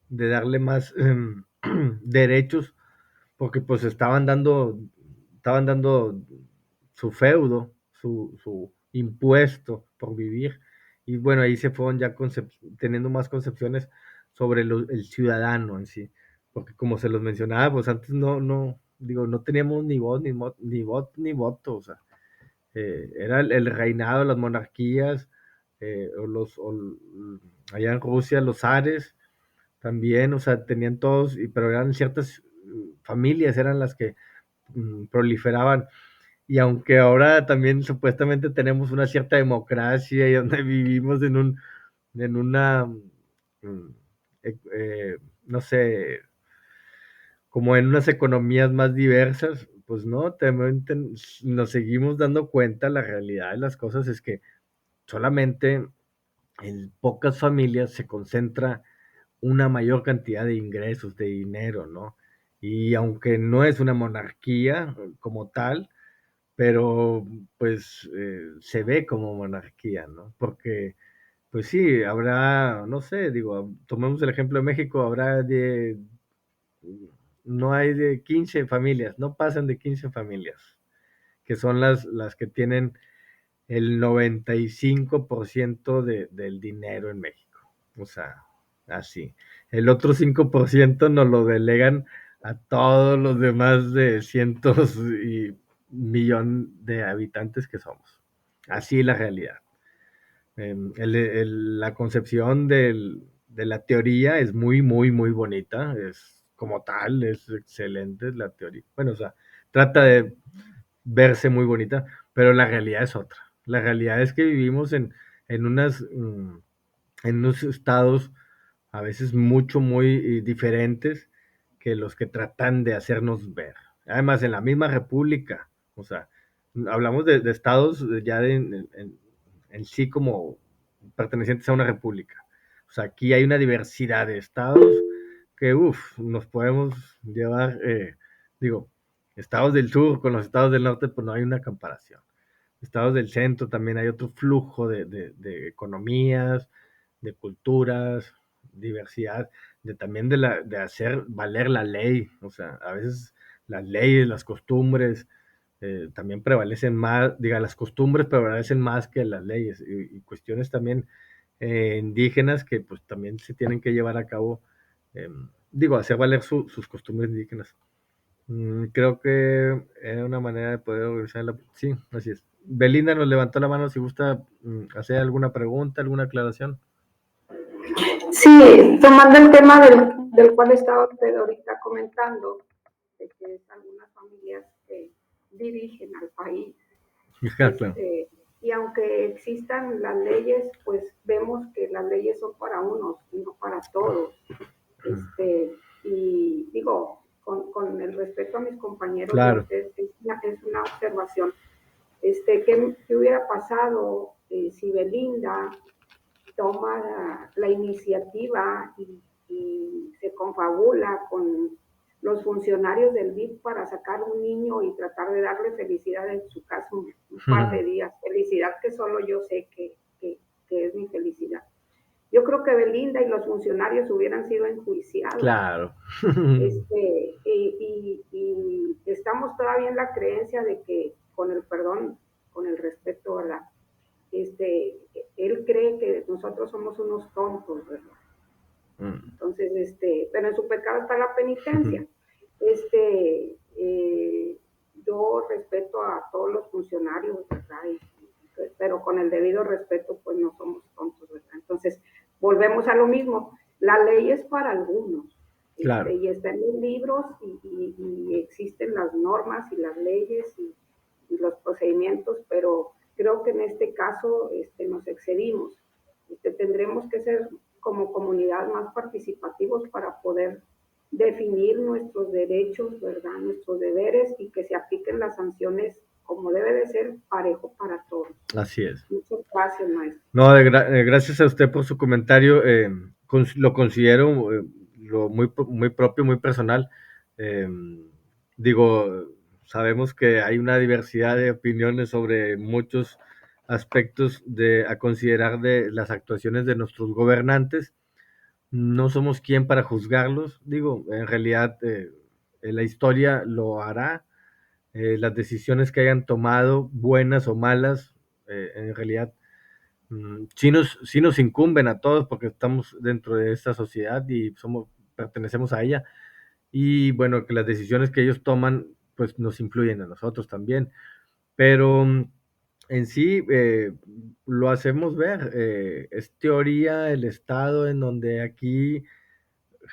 darle más derechos, porque pues estaban dando su feudo, su impuesto por vivir, y bueno, ahí se fueron ya teniendo más concepciones sobre el ciudadano en sí, porque como se los mencionaba, pues antes digo, no teníamos ni voz, ni voto, o sea, era el reinado, las monarquías, allá en Rusia, los zares, también, o sea, tenían todos, pero eran ciertas familias, eran las que proliferaban. Y aunque ahora también supuestamente tenemos una cierta democracia y donde vivimos en una, mm, no sé, como en unas economías más diversas, pues no, también nos seguimos dando cuenta, la realidad de las cosas es que solamente en pocas familias se concentra una mayor cantidad de ingresos, de dinero, ¿no? Y aunque no es una monarquía como tal, pero pues se ve como monarquía, ¿no? Porque, pues sí, habrá, no sé, digo, tomemos el ejemplo de México, no hay de 15 familias, no pasan de 15 familias, que son las que tienen el 95% del dinero en México. O sea, así. El otro 5% nos lo delegan a todos los demás de cientos y millón de habitantes que somos. Así es la realidad. La concepción de la teoría es muy bonita, es como tal, es excelente la teoría. Bueno, o sea, trata de verse muy bonita, pero la realidad es otra. La realidad es que vivimos en en unos estados a veces muy diferentes que los que tratan de hacernos ver. Además, en la misma república, o sea, hablamos de estados ya en sí como pertenecientes a una república. O sea, aquí hay una diversidad de estados que, uff, nos podemos llevar, digo, estados del sur con los estados del norte, pues no hay una comparación. Estados del centro también hay otro flujo de economías, de culturas, diversidad también de hacer valer la ley. O sea, a veces las leyes, las costumbres, también prevalecen más, las costumbres prevalecen más que las leyes, y cuestiones también indígenas que pues también se tienen que llevar a cabo, hacer valer sus costumbres indígenas. Creo que es una manera de poder organizarla. Sí, así es. Belinda nos levantó la mano si gusta hacer alguna pregunta, alguna aclaración. Sí, tomando el tema del cual estaba usted ahorita comentando, de que es algunas familias que dirigen al país. Claro. Y aunque existan las leyes, pues vemos que las leyes son para unos y no para todos. Y digo, con el respeto a mis compañeros, claro, es una observación. ¿Qué hubiera pasado si Belinda toma la iniciativa y se confabula con los funcionarios del DIF para sacar un niño y tratar de darle felicidad, en su caso un par de días, felicidad que solo yo sé que es mi felicidad? Yo creo que Belinda y los funcionarios hubieran sido enjuiciados. Claro. Y estamos todavía en la creencia de que, con el perdón, con el respeto, ¿verdad? Él cree que nosotros somos unos tontos, ¿verdad? Entonces, pero en su pecado está la penitencia. Yo respeto a todos los funcionarios, ¿verdad? Pero con el debido respeto, pues no somos tontos, ¿verdad? Entonces, volvemos a lo mismo. La ley es para algunos. Claro. Y está en los libros y existen las normas y las leyes y los procedimientos, pero creo que en este caso nos excedimos. Tendremos que ser como comunidad más participativos para poder definir nuestros derechos, ¿verdad? Nuestros deberes, y que se apliquen las sanciones como debe de ser, parejo para todos. Así es. Muchas gracias, maestro. No, gracias a usted por su comentario. Lo considero muy propio, muy personal. Sabemos que hay una diversidad de opiniones sobre muchos aspectos a considerar de las actuaciones de nuestros gobernantes. No somos quien para juzgarlos. En realidad la historia lo hará. Las decisiones que hayan tomado, buenas o malas, en realidad sí nos incumben a todos, porque estamos dentro de esta sociedad y pertenecemos a ella. Y bueno, que las decisiones que ellos toman pues nos influyen a nosotros también. Pero en sí lo hacemos ver. Es teoría el estado en donde aquí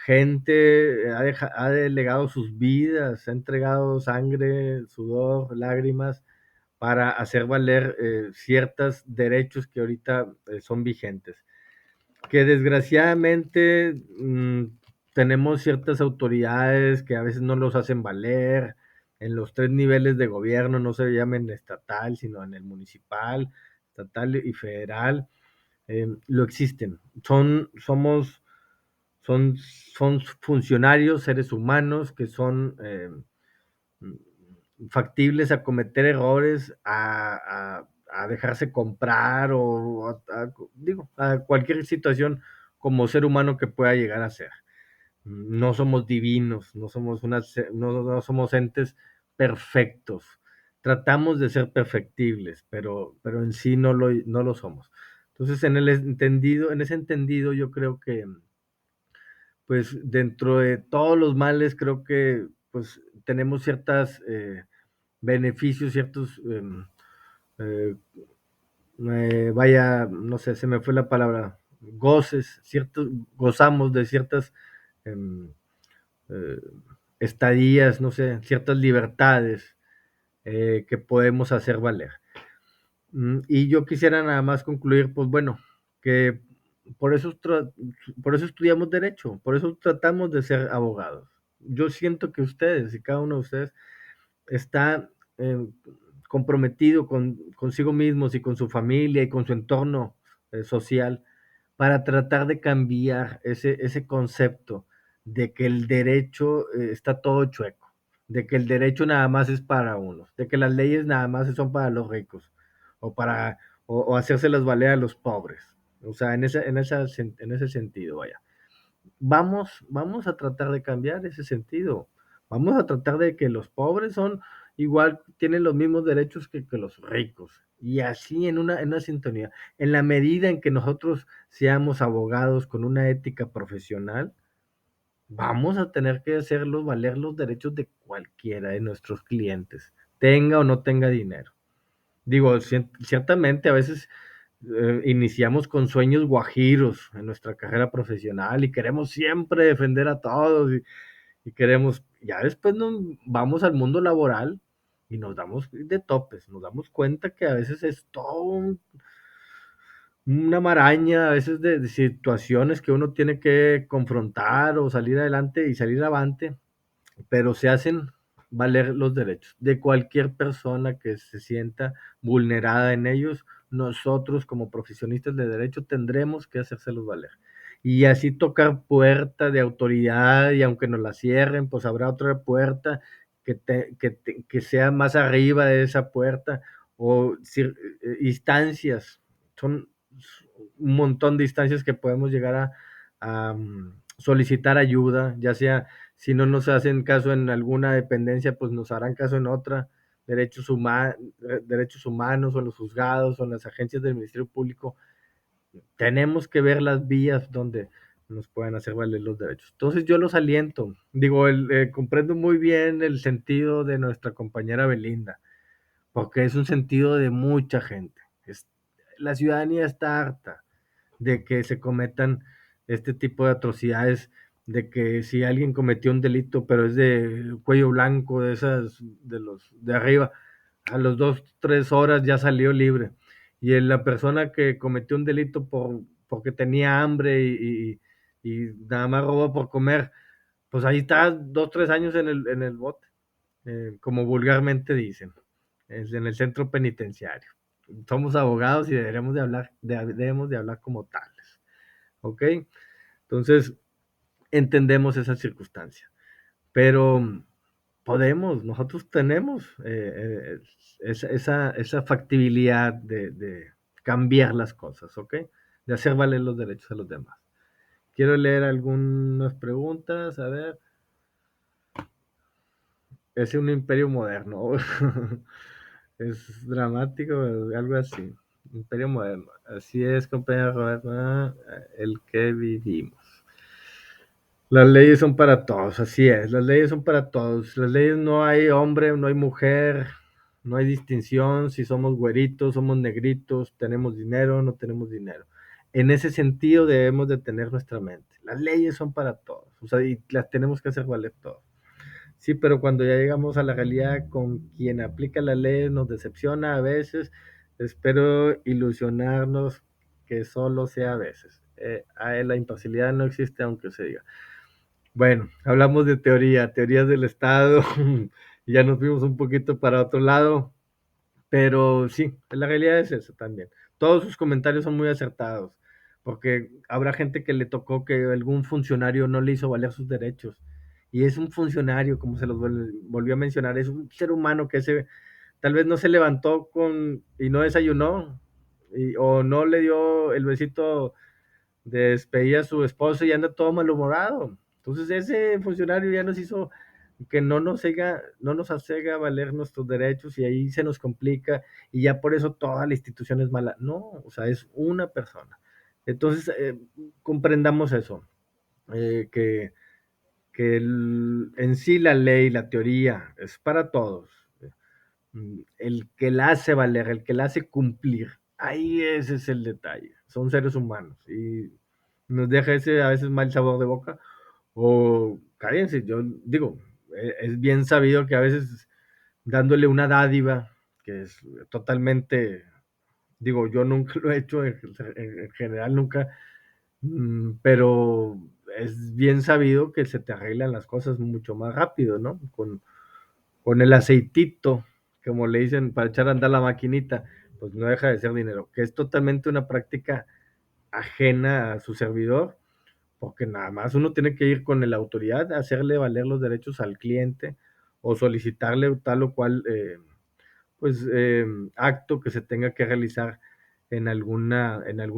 gente ha delegado sus vidas, ha entregado sangre, sudor, lágrimas para hacer valer ciertos derechos que ahorita son vigentes. Que desgraciadamente tenemos ciertas autoridades que a veces no los hacen valer en los 3 niveles de gobierno, no se llamen estatal, sino en el municipal, estatal y federal. Lo existen. Son funcionarios, seres humanos que son factibles a cometer errores, a dejarse comprar o a cualquier situación como ser humano que pueda llegar a ser. No somos divinos, no somos entes perfectos. Tratamos de ser perfectibles, pero en sí no lo somos. Entonces, en ese entendido, yo creo que pues dentro de todos los males, creo que pues tenemos ciertos beneficios, ciertos, no sé, se me fue la palabra, gozamos de ciertas eh, estadías, no sé, ciertas libertades que podemos hacer valer. Y yo quisiera nada más concluir, pues bueno, que por eso estudiamos derecho, por eso tratamos de ser abogados. Yo siento que ustedes y cada uno de ustedes está comprometido consigo mismos y con su familia y con su entorno social para tratar de cambiar ese concepto de que el derecho está todo chueco, de que el derecho nada más es para unos, de que las leyes nada más son para los ricos o hacérselas valer a los pobres. O sea, en ese sentido, vaya. vamos a tratar de cambiar ese sentido. Vamos a tratar de que los pobres son igual, tienen los mismos derechos que los ricos. Y así en una sintonía. En la medida en que nosotros seamos abogados con una ética profesional, vamos a tener que hacerlos valer los derechos de cualquiera de nuestros clientes, tenga o no tenga dinero. Digo, ciertamente a veces iniciamos con sueños guajiros en nuestra carrera profesional y queremos siempre defender a todos y queremos, ya después nos vamos al mundo laboral y nos damos de topes, nos damos cuenta que a veces es todo una maraña, a veces de situaciones que uno tiene que confrontar o salir adelante y salir avante, pero se hacen valer los derechos de cualquier persona que se sienta vulnerada en ellos. Nosotros como profesionistas de derecho tendremos que hacérselos valer. Y así tocar puerta de autoridad y aunque nos la cierren, pues habrá otra puerta que sea más arriba de esa puerta o instancias. Son un montón de instancias que podemos llegar a solicitar ayuda, ya sea si no nos hacen caso en alguna dependencia, pues nos harán caso en otra, derechos humanos o en los juzgados o en las agencias del Ministerio Público. Tenemos que ver las vías donde nos puedan hacer valer los derechos. Entonces yo los aliento, digo, comprendo muy bien el sentido de nuestra compañera Belinda, porque es un sentido de mucha gente. La ciudadanía está harta de que se cometan este tipo de atrocidades, de que si alguien cometió un delito, pero es de cuello blanco, de esas, de los de arriba, a los 2, 3 horas ya salió libre. Y la persona que cometió un delito porque tenía hambre y nada más robó por comer, pues ahí está 2, 3 años en el bote, como vulgarmente dicen, en el centro penitenciario. Somos abogados y debemos de hablar como tales, ¿ok? Entonces, entendemos esa circunstancia, pero nosotros tenemos esa factibilidad de cambiar las cosas, ¿ok? De hacer valer los derechos a los demás. Quiero leer algunas preguntas, a ver. Es un imperio moderno. Es dramático, algo así. Imperio moderno. Así es, compañero Roberto, el que vivimos. Las leyes son para todos, así es. Las leyes son para todos. Las leyes no hay hombre, no hay mujer, no hay distinción si somos güeritos, somos negritos, tenemos dinero, no tenemos dinero. En ese sentido debemos de tener nuestra mente. Las leyes son para todos, o sea, y las tenemos que hacer valer todos. Sí, pero cuando ya llegamos a la realidad con quien aplica la ley nos decepciona a veces. Espero ilusionarnos que solo sea a veces. La imparcialidad no existe aunque se diga. Bueno, hablamos de teorías del Estado, y ya nos fuimos un poquito para otro lado, pero sí, la realidad es eso también. Todos sus comentarios son muy acertados, porque habrá gente que le tocó que algún funcionario no le hizo valer sus derechos. Y es un funcionario, como se los volvió a mencionar, es un ser humano que tal vez no se levantó y no desayunó, o no le dio el besito de despedir a su esposo y anda todo malhumorado. Entonces ese funcionario ya nos hizo que no nos haga valer nuestros derechos y ahí se nos complica y ya por eso toda la institución es mala. No, o sea, es una persona. Entonces, comprendamos eso, que en sí la ley, la teoría, es para todos. El que la hace valer, el que la hace cumplir, ahí ese es el detalle. Son seres humanos y nos deja ese a veces mal sabor de boca. O cállense, yo digo, es bien sabido que a veces dándole una dádiva, que es totalmente, digo, yo nunca lo he hecho, en general nunca, pero es bien sabido que se te arreglan las cosas mucho más rápido, ¿no? Con el aceitito, como le dicen, para echar a andar la maquinita, pues no deja de ser dinero, que es totalmente una práctica ajena a su servidor, porque nada más uno tiene que ir con la autoridad a hacerle valer los derechos al cliente o solicitarle tal o cual pues acto que se tenga que realizar en algún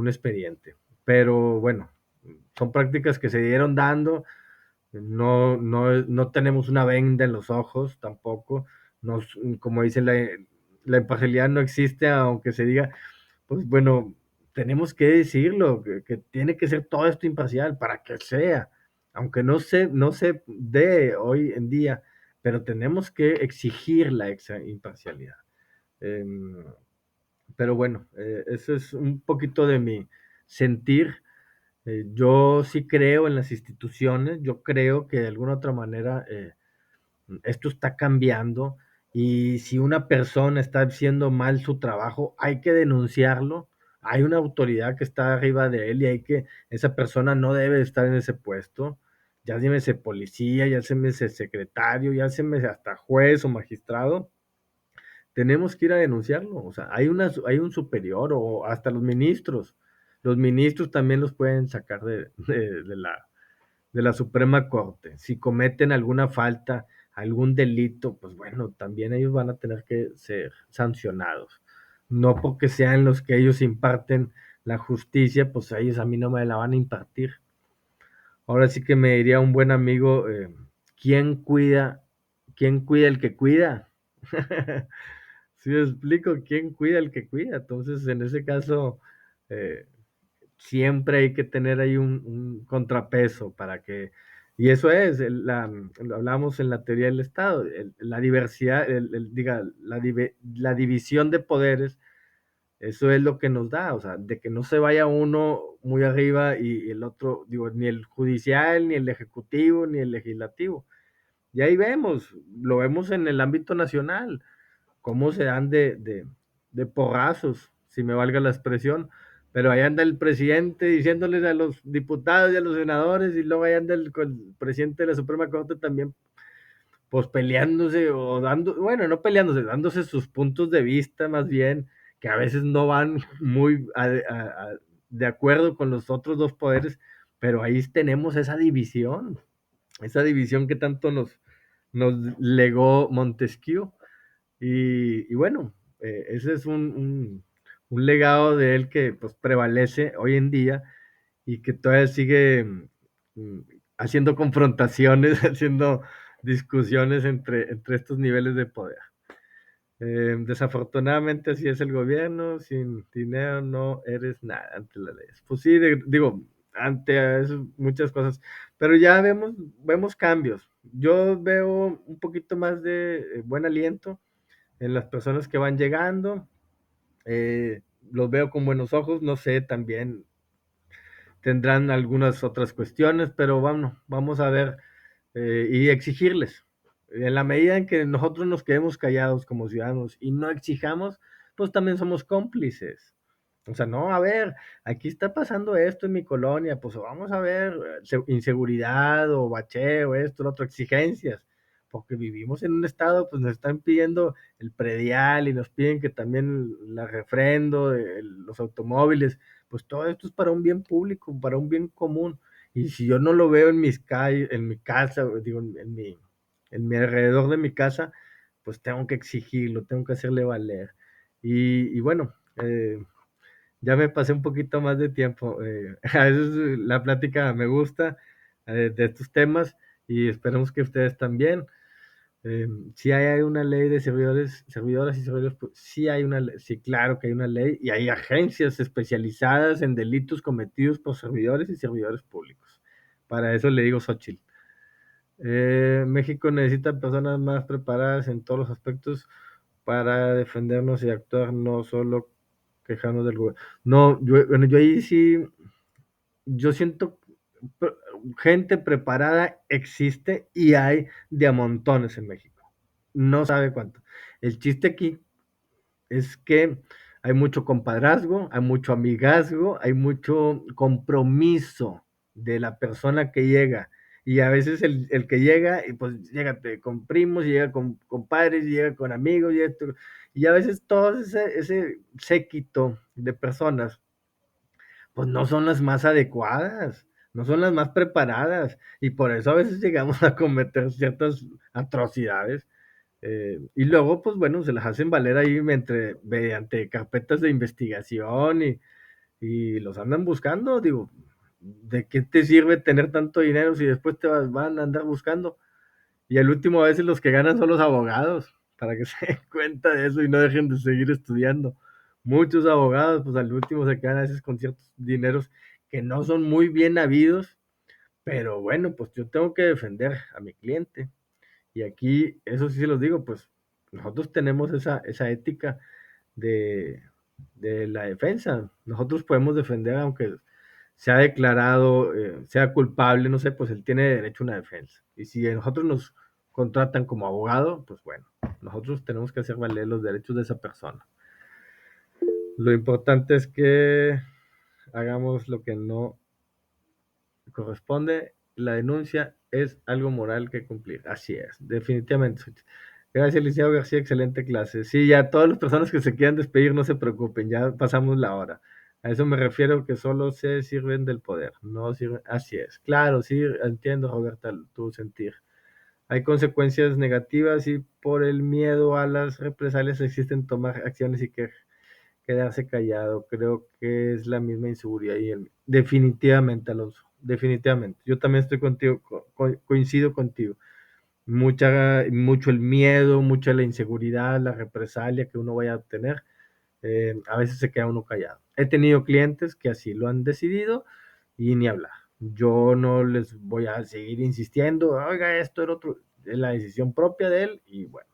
expediente. Pero bueno, son prácticas que se dieron dando, no tenemos una venda en los ojos tampoco, como dice la imparcialidad no existe, aunque se diga, pues bueno, tenemos que decirlo, que tiene que ser todo esto imparcial para que sea, aunque no se dé hoy en día, pero tenemos que exigir la imparcialidad. Em, pero bueno, eso es un poquito de mi sentir. Yo sí creo en las instituciones, yo creo que de alguna otra manera esto está cambiando y si una persona está haciendo mal su trabajo, hay que denunciarlo. Hay una autoridad que está arriba de él y esa persona no debe estar en ese puesto. Ya llámese policía, ya llámese secretario, ya llámese hasta juez o magistrado. Tenemos que ir a denunciarlo. O sea, hay un superior o hasta los ministros. Los ministros también los pueden sacar de la Suprema Corte. Si cometen alguna falta, algún delito, pues bueno, también ellos van a tener que ser sancionados. No porque sean los que ellos imparten la justicia, pues ellos a mí no me la van a impartir. Ahora sí que me diría un buen amigo, quién cuida el que cuida? Si me explico, ¿quién cuida el que cuida? Entonces, en ese caso, eh, siempre hay que tener ahí un contrapeso para que, y eso es, lo hablamos en la teoría del Estado, la diversidad, la división de poderes, eso es lo que nos da, o sea, de que no se vaya uno muy arriba y el otro, digo, ni el judicial, ni el ejecutivo, ni el legislativo. Y ahí vemos, lo vemos en el ámbito nacional, cómo se dan de porrazos, si me valga la expresión, pero ahí anda el presidente diciéndoles a los diputados y a los senadores, y luego ahí anda el presidente de la Suprema Corte también, pues peleándose o bueno, no peleándose, dándose sus puntos de vista más bien, que a veces no van muy de acuerdo con los otros dos poderes, pero ahí tenemos esa división que tanto nos legó Montesquieu. Y bueno, ese es un legado de él que pues prevalece hoy en día y que todavía sigue mm, haciendo confrontaciones, haciendo discusiones entre estos niveles de poder. Desafortunadamente así es el gobierno, sin dinero no eres nada ante las leyes. Pues sí, digo, ante eso, muchas cosas, pero ya vemos cambios. Yo veo un poquito más de buen aliento en las personas que van llegando, los veo con buenos ojos, no sé, también tendrán algunas otras cuestiones, pero vamos a ver y exigirles. En la medida en que nosotros nos quedemos callados como ciudadanos y no exijamos, pues también somos cómplices. O sea, no, a ver, aquí está pasando esto en mi colonia, pues vamos a ver inseguridad o bacheo, esto, lo otro, exigencias, porque vivimos en un estado, pues nos están pidiendo el predial y nos piden que también la refrendo, los automóviles, pues todo esto es para un bien público, para un bien común. Y si yo no lo veo en mis calles, en mi casa, digo, en mi alrededor de mi casa, pues tengo que exigirlo, tengo que hacerle valer. Y bueno, ya me pasé un poquito más de tiempo. A veces la plática me gusta de estos temas y esperemos que ustedes también. Sí hay una ley de servidoras y servidores, sí hay sí, claro que hay una ley y hay agencias especializadas en delitos cometidos por servidores y servidores públicos. Para eso le digo Xochitl. México necesita personas más preparadas en todos los aspectos para defendernos y actuar, no solo quejarnos del gobierno. No, yo ahí sí, yo siento gente preparada existe y hay de a montones en México. No sabe cuánto. El chiste aquí es que hay mucho compadrazgo, hay mucho amigazgo, hay mucho compromiso de la persona que llega. Y a veces el que llega, y pues llega con primos, llega con padres, llega con amigos, y a veces todo ese séquito de personas, pues no son las más adecuadas, no son las más preparadas, y por eso a veces llegamos a cometer ciertas atrocidades y luego, pues bueno, se las hacen valer ahí mediante carpetas de investigación y los andan buscando, digo, ¿de qué te sirve tener tanto dinero si después van a andar buscando? Y al último a veces los que ganan son los abogados, para que se den cuenta de eso y no dejen de seguir estudiando. Muchos abogados, pues al último se quedan a veces con ciertos dineros que no son muy bien habidos, pero bueno, pues yo tengo que defender a mi cliente. Y aquí, eso sí se los digo, pues nosotros tenemos esa ética de, de la defensa. Nosotros podemos defender aunque sea declarado, sea culpable, no sé, pues él tiene derecho a una defensa. Y si a nosotros nos contratan como abogado, pues bueno, nosotros tenemos que hacer valer los derechos de esa persona. Lo importante es que hagamos lo que no corresponde. La denuncia es algo moral que cumplir. Así es, definitivamente. Gracias, Liceo García, excelente clase. Sí, ya todas las personas que se quieran despedir, no se preocupen, ya pasamos la hora. A eso me refiero que solo se sirven del poder, no sirven. Así es, claro, sí, entiendo, Roberta, tu sentir. Hay consecuencias negativas y por el miedo a las represalias existen tomar acciones y que quedarse callado. Creo que es la misma inseguridad y definitivamente, Alonso, definitivamente. Yo también estoy contigo, coincido contigo. Mucho el miedo, mucha la inseguridad, la represalia que uno vaya a tener, a veces se queda uno callado. He tenido clientes que así lo han decidido y ni hablar. Yo no les voy a seguir insistiendo, oiga, esto era otro, es la decisión propia de él y bueno,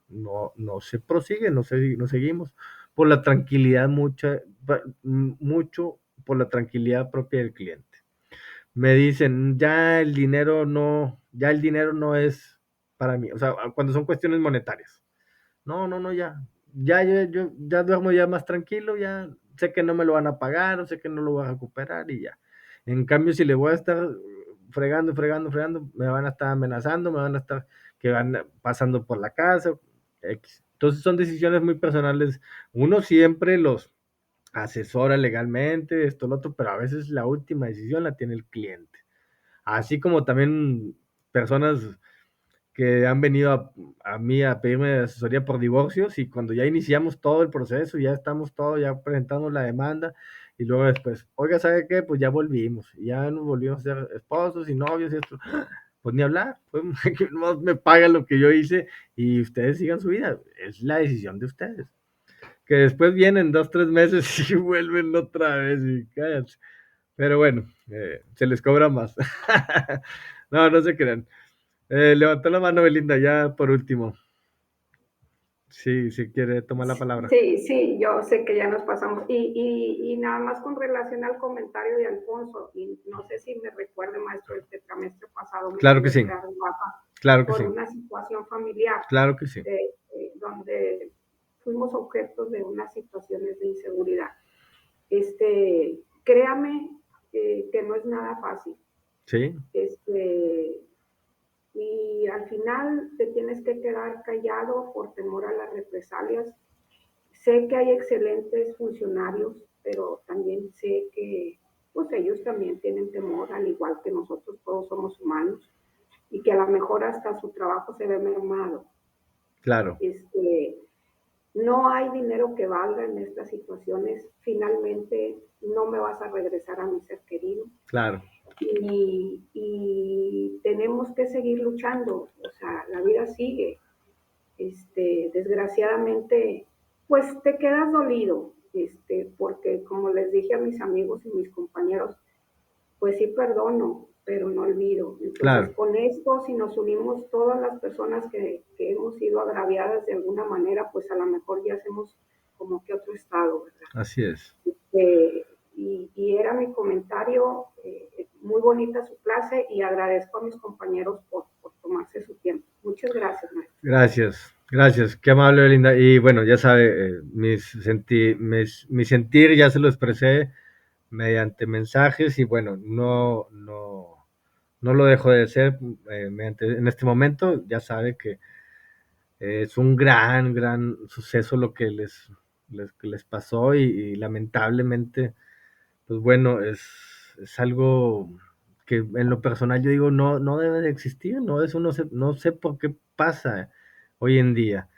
no se prosigue, no seguimos por la tranquilidad mucho por la tranquilidad propia del cliente. Me dicen, ya el dinero no es para mí, o sea, cuando son cuestiones monetarias. No, yo ya duermo ya más tranquilo, ya sé que no me lo van a pagar, sé que no lo voy a recuperar y ya. En cambio, si le voy a estar fregando, me van a estar amenazando, me van a estar que van pasando por la casa, X. Entonces son decisiones muy personales. Uno siempre los asesora legalmente, esto, lo otro, pero a veces la última decisión la tiene el cliente. Así como también personas que han venido a mí a pedirme asesoría por divorcios y cuando ya iniciamos todo el proceso, ya estamos todo, ya presentamos la demanda y luego después, oiga, ¿sabe qué? Pues ya volvimos, ya nos volvimos a ser esposos y novios y esto, pues ni hablar, pues que no me pagan lo que yo hice y ustedes sigan su vida, es la decisión de ustedes. Que después vienen 2, 3 meses y vuelven otra vez y cállense. Pero bueno, se les cobra más. No se crean. Levantó la mano Belinda, ya por último. Sí, si quiere tomar la palabra. Sí, sí, yo sé que ya nos pasamos. Y nada más con relación al comentario de Alfonso, y no sé si me recuerde, maestro, el tetramestre pasado me Claro que sí. quedar baja Claro que por sí. una situación familiar. Claro que sí. Donde fuimos objetos de unas situaciones de inseguridad. Créame que no es nada fácil. Sí. Y al final te tienes que quedar callado por temor a las represalias. Sé que hay excelentes funcionarios, pero también sé que pues ellos también tienen temor, al igual que nosotros, todos somos humanos, y que a lo mejor hasta su trabajo se ve mermado. Claro. No hay dinero que valga en estas situaciones. Finalmente no me vas a regresar a mi ser querido. Claro. Y tenemos que seguir luchando. O sea, la vida sigue. Desgraciadamente, pues te quedas dolido, porque como les dije a mis amigos y mis compañeros, pues sí perdono, pero no olvido. Entonces, claro, con esto, si nos unimos todas las personas que hemos sido agraviadas de alguna manera, pues a lo mejor ya hacemos como que otro estado, ¿verdad? Así es. Y era mi comentario, muy bonita su clase y agradezco a mis compañeros por tomarse su tiempo. Muchas gracias, maestro. Gracias, qué amable Belinda. Y bueno, ya sabe, mi sentir ya se lo expresé mediante mensajes y bueno, no lo dejo de hacer en este momento. Ya sabe que es un gran suceso lo que les pasó y lamentablemente, pues bueno, es algo que en lo personal yo digo no debe de existir, no sé por qué pasa hoy en día,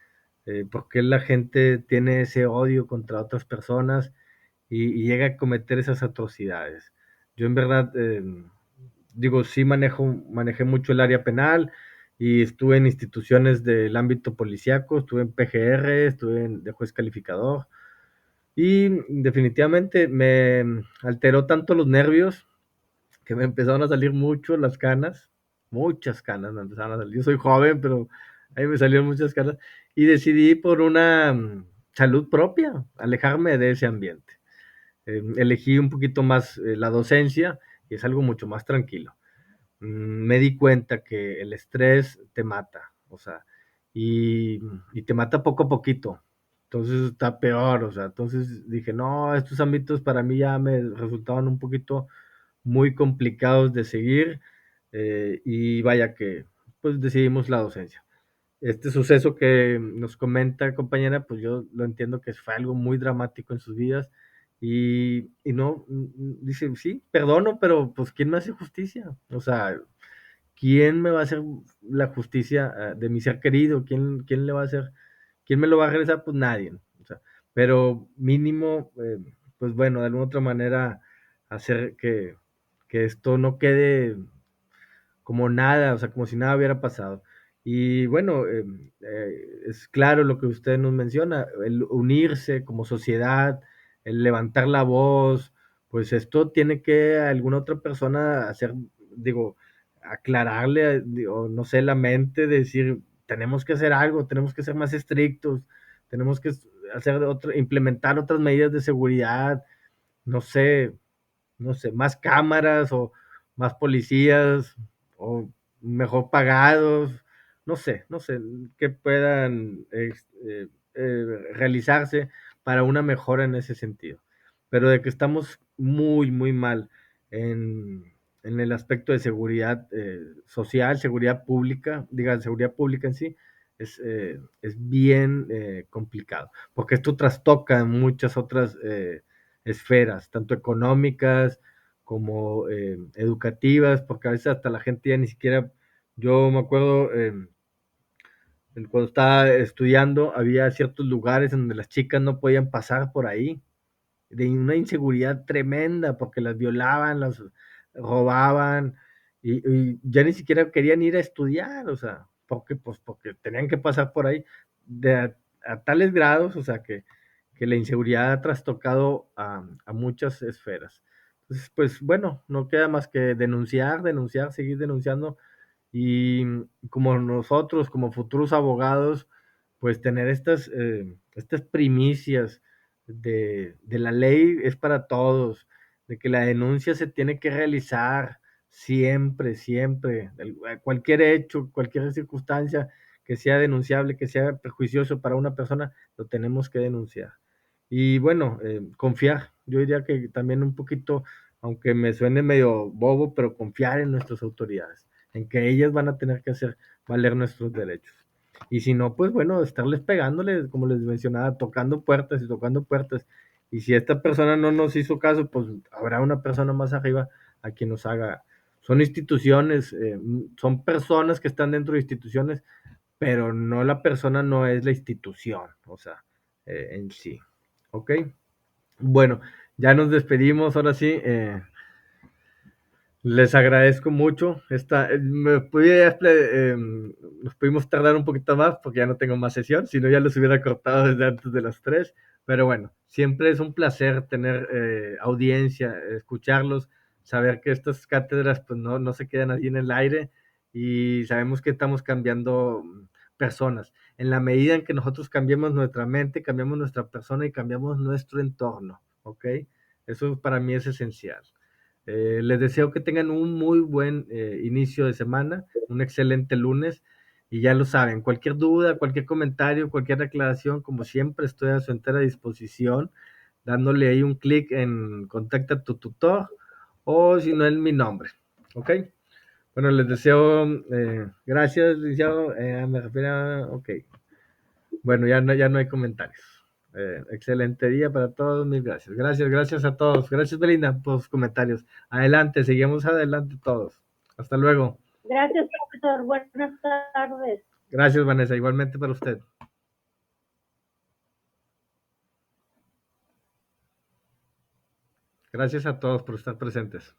por qué la gente tiene ese odio contra otras personas y llega a cometer esas atrocidades. Yo en verdad, digo, sí manejé mucho el área penal y estuve en instituciones del ámbito policíaco, estuve en PGR, de juez calificador y definitivamente me alteró tanto los nervios que me empezaron a salir mucho las canas, muchas canas me empezaron a salir. Yo soy joven, pero ahí me salieron muchas canas y decidí por una salud propia, alejarme de ese ambiente. Elegí un poquito más la docencia y es algo mucho más tranquilo. Me di cuenta que el estrés te mata, o sea, y te mata poco a poquito. Entonces está peor, o sea, entonces dije, no, estos ámbitos para mí ya me resultaban un poquito muy complicados de seguir y vaya que pues decidimos la docencia. Este suceso que nos comenta compañera, pues yo lo entiendo que fue algo muy dramático en sus vidas y no, dice, sí, perdono, pero pues ¿quién me hace justicia? O sea, ¿quién me va a hacer la justicia de mi ser querido? ¿Quién le va a hacer? ¿Quién me lo va a regresar? Pues nadie. O sea, pero mínimo, pues bueno, de alguna otra manera hacer que esto no quede como nada, o sea, como si nada hubiera pasado. Y bueno, es claro lo que usted nos menciona, el unirse como sociedad, el levantar la voz, pues esto tiene que alguna otra persona hacer, digo, aclararle, digo, no sé, la mente, decir, tenemos que hacer algo, tenemos que ser más estrictos, tenemos que implementar otras medidas de seguridad, no sé, no sé, más cámaras o más policías o mejor pagados, no sé, que puedan realizarse para una mejora en ese sentido. Pero de que estamos muy, muy mal en, en el aspecto de seguridad social, seguridad pública, diga, seguridad pública en sí, es bien complicado, porque esto trastoca muchas otras esferas, tanto económicas como educativas, porque a veces hasta la gente ya ni siquiera, yo me acuerdo cuando estaba estudiando, había ciertos lugares en donde las chicas no podían pasar por ahí, de una inseguridad tremenda, porque las violaban, las robaban, y ya ni siquiera querían ir a estudiar, o sea, porque tenían que pasar por ahí a tales grados, o sea, que la inseguridad ha trastocado a muchas esferas. Entonces, pues bueno, no queda más que denunciar, seguir denunciando y como nosotros, como futuros abogados, pues tener estas primicias de la ley es para todos, de que la denuncia se tiene que realizar siempre, siempre, cualquier hecho, cualquier circunstancia que sea denunciable, que sea perjuicioso para una persona, lo tenemos que denunciar. Y bueno, confiar, yo diría que también un poquito, aunque me suene medio bobo, pero confiar en nuestras autoridades, en que ellas van a tener que hacer valer nuestros derechos. Y si no, pues bueno, estarles pegándoles, como les mencionaba, tocando puertas y tocando puertas. Y si esta persona no nos hizo caso, pues habrá una persona más arriba a quien nos haga. Son instituciones, son personas que están dentro de instituciones, pero no la persona no es la institución, o sea, en sí. ¿Ok? Bueno, ya nos despedimos, ahora sí. Les agradezco mucho. Nos pudimos tardar un poquito más porque ya no tengo más sesión, si no ya los hubiera cortado desde antes de las 3. Pero bueno, siempre es un placer tener audiencia, escucharlos, saber que estas cátedras pues no se quedan así en el aire y sabemos que estamos cambiando personas. En la medida en que nosotros cambiemos nuestra mente, cambiamos nuestra persona y cambiamos nuestro entorno, ¿ok? Eso para mí es esencial. Les deseo que tengan un muy buen inicio de semana, un excelente lunes y ya lo saben, cualquier duda, cualquier comentario, cualquier aclaración, como siempre estoy a su entera disposición, dándole ahí un clic en contacta a tu tutor o si no en mi nombre, ¿ok? Bueno, les deseo, gracias, licenciado, me refiero a, ok, bueno, ya no hay comentarios. Excelente día para todos, mil gracias. Gracias a todos. Gracias, Belinda, por sus comentarios. Adelante, seguimos adelante todos. Hasta luego. Gracias, profesor. Buenas tardes. Gracias, Vanessa. Igualmente para usted. Gracias a todos por estar presentes.